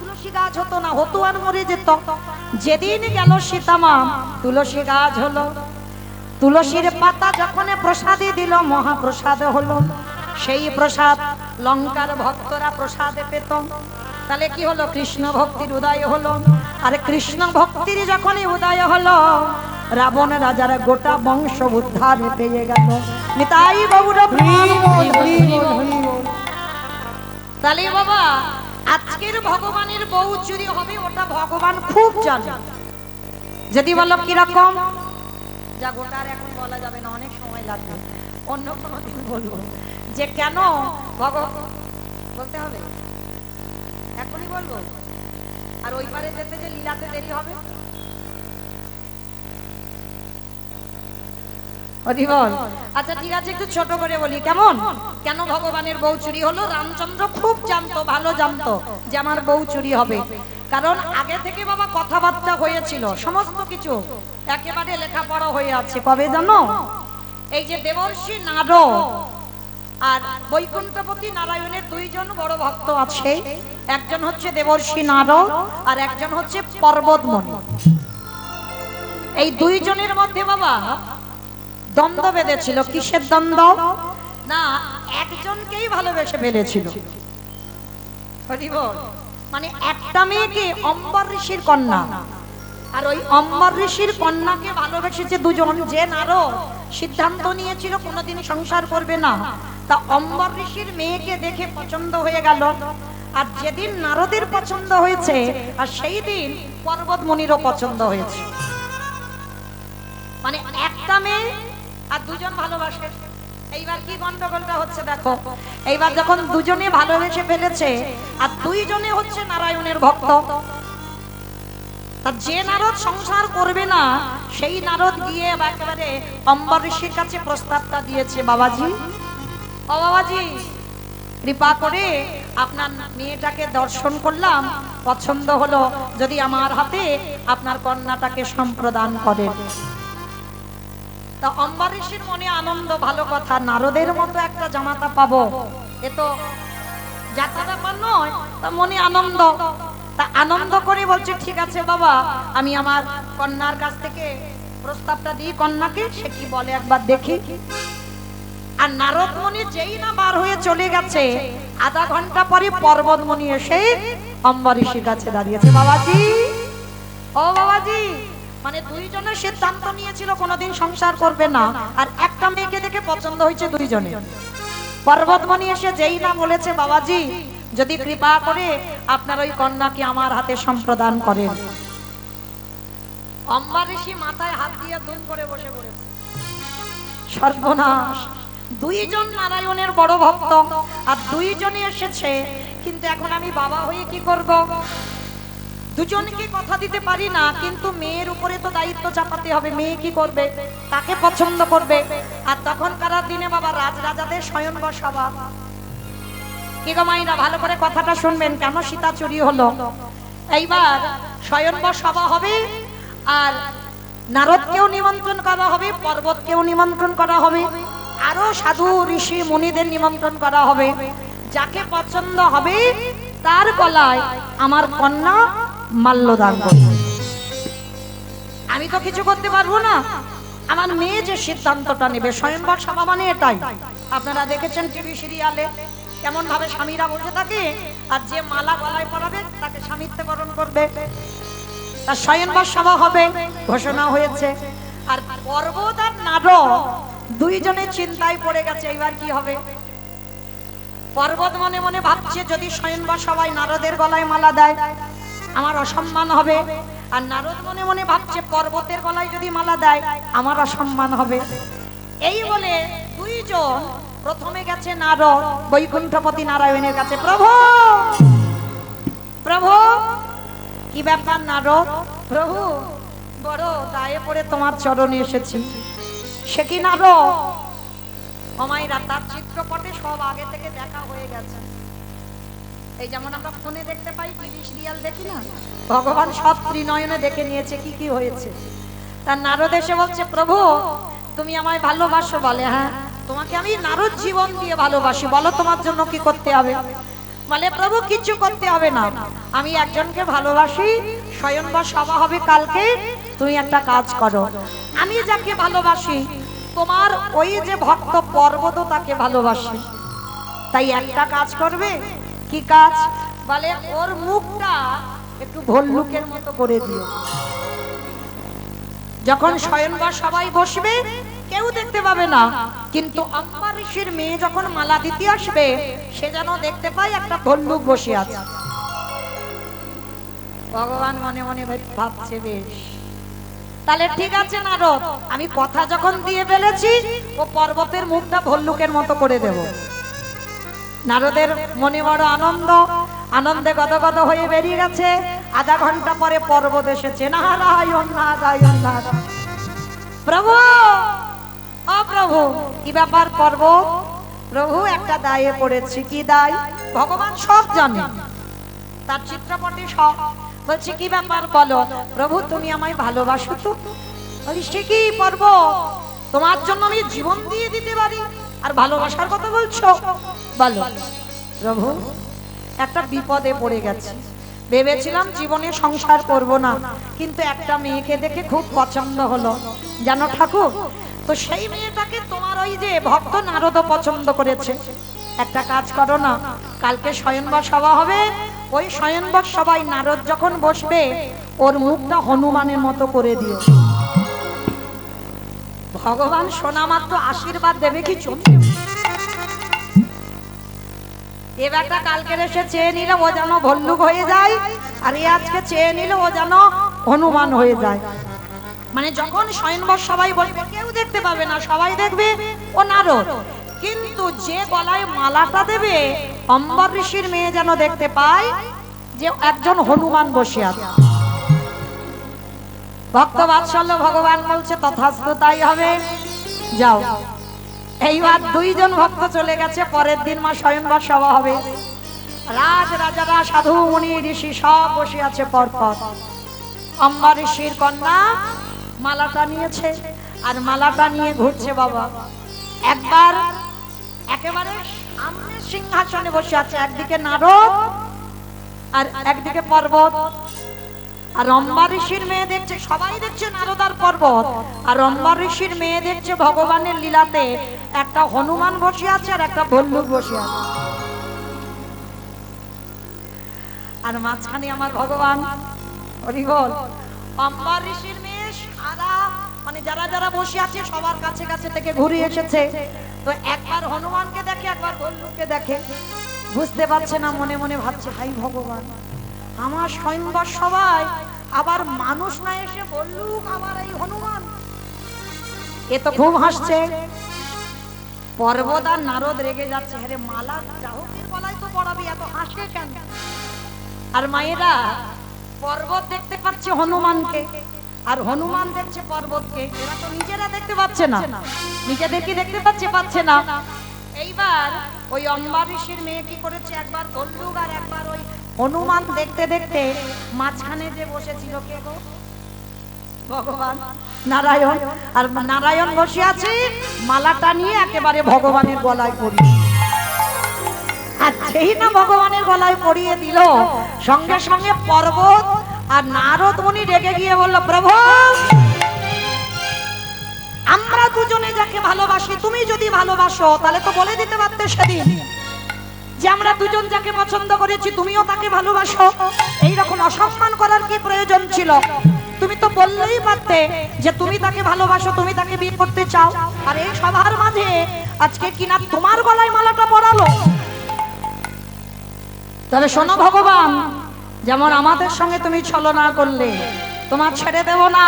তুলসী গাছ হতো না, হতো আর মরে যেত। যেদিন গেল সীতামা, তুলসী গাছ হলো। তুলসীর পাতা যখন প্রসাদে দিল, মহাপ্রসাদ হলো। সেই প্রসাদ লঙ্কার ভক্তরা প্রসাদে পেত। তাহলে কি হলো? কৃষ্ণ ভক্তির উদয় হলো। আর কৃষ্ণ ভক্তির যখনই উদয় হলো, রাবণ রাজার গোটা বংশ উদ্ধারে পেয়ে গেল। নিতাই গৌর প্রেমানন্দে। তাহলে বাবা আজকের ভগবানের বউ চুরি হবে, ওটা ভগবান খুব জানে। যদি বলো কিরকম, যা গোটার এখন বলা যাবে না, অনেক সময় লাগবে, অন্য কোনো দিন বলবো যে কেন ভগবান বলতে হবে, এখনই বলবো। আর ওই পারে যেতে যে লীলাতে দেরি হবে। আচ্ছা ঠিক আছে, একটু ছোট করে বলি কেমন? কেন ভগবানের বউ চুরি হলো? রামচন্দ্র খুব জানতো, ভালো জানতো যে আমার বউ চুরি হবে। কারণ আগে থেকে বাবা কথাবার্তা হয়েছিল, সমস্ত কিছু একেবারে লেখাপড়া হয়ে আছে। কবে জানো? এই যে দেবর্ষি নারদ আর বৈকুণ্ঠপতি নারায়ণের 2 জন বড় ভক্ত আছে। একজন হচ্ছে দেবর্ষি নারদ আর একজন হচ্ছে পর্বতমণি। এই 2 জনের মধ্যে বাবা দ্বন্দ্ব বেঁধেছিল। কিসের দ্বন্দ্ব? না, একজনকেই ভালোবেসে ফেলেছিল। মানে একটা মেয়েকে, অম্বর ঋষির কন্যা, আর ওই অম্বর ঋষির কন্যাকে ভালোবেসেছে 2 জন। যে নারদ সিদ্ধান্ত নিয়েছিল কোনোদিন সংসার করবে না, তা অম্বর ঋষির মেয়েকে দেখে পছন্দ হয়ে গেল। আর যেদিন নারদের পছন্দ হয়েছে, আর সেই দিন পর্বতমণিরও পছন্দ হয়েছে। মানে একটা মেয়ে আর 2 জন ভালোবাসে। এইবার কি গন্ডগোলটা হচ্ছে দেখো, এইবার যখন দুজনে ভালোবেসে ফেলেছে আর দুইজনে হচ্ছে নারায়ণের ভক্ত, তা যে নারদ সংসার করবে না সেই নারদ গিয়ে একেবারে অম্বরীশের কাছে প্রস্তাবটা দিয়েছে, বাবাজি ও বাবাজি কৃপা করে আপনার মেয়েটাকে দর্শন করলাম, পছন্দ হলো, যদি আমার হাতে আপনার কন্যাটাকে সম্প্রদান করেন। তা অম্বরীশের মনে আনন্দ, ভালো কথা, নারদের মতো একটা জামাতা পাবো, এ তো যাতা ব্যাপার নয়, তা মনে আনন্দ। তা আনন্দ করে বলছে ঠিক আছে বাবা, আমি আমার কন্যার কাছ থেকে প্রস্তাবটা দিই কন্যাকে, সে কি বলে একবার দেখি। আর নারদ মুনি যেই না বার হয়ে চলে গেছে, আধা ঘন্টা পরে পর্বত মুনি এসে অম্বরীশের কাছে দাঁড়িয়েছে। বাবাজি ও বাবাজি, মানে দুইজনের সিদ্ধান্ত নিয়েছিল কোনোদিন সংসার করবে না, আর একটা মেয়েকে দেখে পছন্দ হয়েছে দুইজনে। পর্বত মুনি এসে যেই না বলেছে বাবাজি যদি কৃপা করে আপনার ওই কন্যাকে আমার হাতে সম্প্রদান করেন, অম্বরীশী মাথায় হাত দিয়ে দুম করে বসে পড়েছে। সর্বনাশ, দুইজন নারায়ণের বড় ভক্ত আর দুইজনই এসেছে, কিন্তু এখন আমি বাবা হয়ে কি করব? দুজনকে কথা দিতে পারি না, কিন্তু মেয়ের উপরে তো দায়িত্ব চাপাতে হবে। মেয়ে কি করবে? তাকে পছন্দ করবে। আর তখনকার দিনে বাবা রাজরাজাদের স্বয়ংবর সভা। কি গো মাইরা, ভালো করে কথাটা শুনবেন, কেন সীতা চুরি হলো। এইবার স্বয়ংবর সভা হবে, আর নারদকেও নিমন্ত্রণ করা হবে, পর্বতকেও নিমন্ত্রণ করা হবে, আরো সাধু ঋষি মুনিদের নিমন্ত্রণ করা হবে। যাকে পছন্দ হবে তার গলায় আমার কন্যা মাল্যদান করবে। আমি তো কিছু করতে পারবো না, আমার মেয়ে যে সিদ্ধান্তটা নেবে। স্বয়ংবর সভা মানে এটাই। আপনারা দেখেছেন টিভি সিরিয়ালে কেমন ভাবে স্বামীরা বসে থাকে, আর যে মালা গলায় পরাবে তাকে স্বামীত্ব বরণ করবে। তার স্বয়ংবর সভা হবে, ঘোষণা হয়েছে। আর পর্বত আর নারদ দুইজনে চিন্তায় পড়ে গেছে, এবার কি হবে। পর্বত মনে মনে ভাবছে যদি স্বয়ংবর সভায় নারদের গলায় মালা দেয় আমার অসম্মান হবে, আর নারদ মনে মনে ভাবছে পর্বতের গলায় যদি মালা দেয় আমার অসম্মান হবে। এই বলে দুইজন প্রথমে গেছে নারদ বৈকুণ্ঠপতি নারায়ণের কাছে। প্রভু প্রভু, কি ব্যাপার নারদ? প্রভু, বড় দায়ে পড়ে তোমার চরণে এসেছি। সে কি নারদ? অমাইরা, তার চিত্রপটে সব আগে থেকে দেখা হয়ে গেছে। এই যেমন আমরা ফোনে দেখতে পাই, টিভি সিরিয়াল দেখি না, ভগবান সব ত্রিনয়নে দেখে নিয়েছে কি কি হয়েছে। তার নারদ এসে বলছে প্রভু তুমি আমায় ভালোবাসো? বলে হ্যাঁ, তোমাকে আমি নারদ জীবন দিয়ে ভালোবাসি, বলো তোমার জন্য কি করতে হবে? বলে প্রভু কিছু করতে হবে না, আমি একজনকে ভালোবাসি, স্বয়ংবর সভা হবে কালকে, তুমি একটা কাজ করো, আমি যাকে ভালোবাসি তোমার ওই যে ভক্ত পর্বত তাকে ভালোবাসি, তাই একটা কাজ করবে। কি কাজ? বলে ওর মুখটা একটু ভল্লুকের মতো করে দিও। যখন স্বয়ংবর সবাই বসবে কেউ দেখতে পাবে না, কিন্তু অম্বরীশের মেয়ে যখন মালা দিতে আসবে সে যেন দেখতে পায় একটা ভল্লুক বসে আছে। ভগবান মনে মনে ভাবছে বেশ, তাহলে ঠিক আছে নারদ, আমি কথা যখন দিয়ে ফেলেছি ও পর্বতের মুখটা ভল্লুকের মতো করে দেব। নারদের মনে বড় আনন্দ, আনন্দে গদগদ হয়ে বেরিয়ে গেছে। আধা ঘন্টা পরে পর্বত এসেছে। নারায়ণ নারায়ণ নারায়ণ। প্রভু ও প্রভু, কি ব্যাপার পর্বত? প্রভু একটা দায়ে পড়েছি। কি দায়? ভগবান সব জানে, তার চিত্রপটে সব। বলছি কি ব্যাপার বলো। প্রভু তুমি আমায় ভালোবাসো তো? বলি সে কি পর্বত, তোমার জন্য আমি জীবন দিয়ে দিতে পারি, আর ভালোবাসার কথা বলছো? বলো। প্রভু একটা বিপদে পড়ে গেছে, ভেবেছিলাম জীবনে সংসার করব না, কিন্তু একটা মেয়েকে দেখে খুব পছন্দ হলো জানো ঠাকুর। তো সেই মেয়েটাকে তোমার ওই যে ভক্ত নারদ পছন্দ করেছে। একটা কাজ করো না, কালকে স্বয়ংবর সভা হবে, ওই স্বয়ংবর সভায় নারদ যখন বসবে ওর মুখটা হনুমানের মতো করে দিও। ভগবান শোনা মাত্র আশীর্বাদ দেবে কি চমকে। এবারটা কালকে এসে চেয়ে নিলে ও যেন ভল্লুক হয়ে যায়, আর এ আজকে চেয়ে নিলে ও যেন হনুমান হয়ে যায়। মানে যখন স্বয়ংবর সবাই বলবে কেউ দেখতে পাবে না, সবাই দেখবে ও নারদ, কিন্তু যে গলায় মালাটা দেবে অম্বর ঋষির মেয়ে যেন দেখতে পায় যে একজন হনুমান বসে আছে। ভক্ত বাৎসল্য ভগবান বলছে তথাস্তু তাই হবে, যাও। এইবার দুইজন ভক্ত চলে গেছে। পরের দিন মা স্বয়ংবর সভা হবে। রাজ রাজারা সাধু মুনি ঋষি সব বসে আছে পরপর। অম্বর ঋষির কন্যা মালাটা নিয়েছে আর মালাটা নিয়ে ঘুরছে বাবা। একবার একেবারে সামনে সিংহাসনে বসে আছে, একদিকে নারদ আর একদিকে পর্বত। আর অম্বর ঋষির মেয়ে দেখছে, সবাই দেখছে নারদ আর পর্বত, আর অম্বর ঋষির মেয়ে দেখছে ভগবানের লীলাতে একটা হনুমান বসে আছে আর একটা ভল্লুক বসে আছে। আর মাঝখানে আমার ভগবান। হরি বল। অম্বর ঋষির মেয়ে সারা মানে যারা যারা বসে আছে সবার কাছে কাছে থেকে ঘুরে এসেছে। তো একবার হনুমানকে দেখে, একবার ভল্লুককে দেখে, বুঝতে পারছে না, মনে মনে ভাবছে হাই ভগবান, আমার স্বয়ংবর সবাই আবার মানুষ না এসে ভল্লুক, আবার এই হনুমান। এ তো খুব হাসছে। পর্বত আর নারদ রেগে যাচ্ছে, আরে মালা চাহকের গলায় তো পড়াবি, এত হাসে কেন? আর মায়েরা পর্বত দেখতে পাচ্ছে হনুমানকে আর হনুমান দেখছে পর্বতকে। এরা তো নিজেরা দেখতে পাচ্ছে না, নিজেদেরকে দেখতে পাচ্ছে না। এইবার ওই অম্বর ঋষির মেয়ে কি করেছে, একবার ভল্লুক আর একবার ওই হনুমান দেখতে দেখতে মাঝখানে যে বসেছিল কে গো? ভগবান নারায়ণ। আর নারায়ণ বসে আছে, মালাটা নিয়ে একেবারে ভগবানের গলায় পরিয়ে। আর যেই না ভগবানের গলায় পরিয়ে দিল, সঙ্গে সঙ্গে পর্বত আর নারদ মুনি রেগে গিয়ে বলল, প্রভু আমরা দুজনে যাকে ভালোবাসি, তুমি যদি ভালোবাসো তাহলে তো বলে দিতে পারতে সেদিন যে আমরা দুজন যাকে পছন্দ করেছি তুমিও তাকে ভালোবাসো। এইরকম অসম্মান করার কি প্রয়োজন ছিল? তুমি তো বললেই পারতে যে তুমি তাকে ভালোবাসো, তুমি তাকে বিয়ে করতে চাও। আর এই সবার মাঝে আজকে কিনা তোমার গলায় মালাটা পরালো। তাহলে শোনো ভগবান, যেমন আমাদের সঙ্গে তুমি ছলনা করলে, তোমার ছেড়ে দেব না।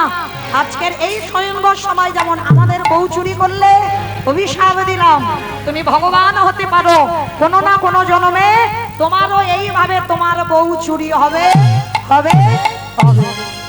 আজকের এই স্বয়ংবর সভায় যেমন আমাদের বউ চুরি করলে, অভিশাপ দিলাম তুমি ভগবান হতে পারো, কোনো না কোনো জন্মে তোমারও এইভাবে তোমার বউ চুরি হবে।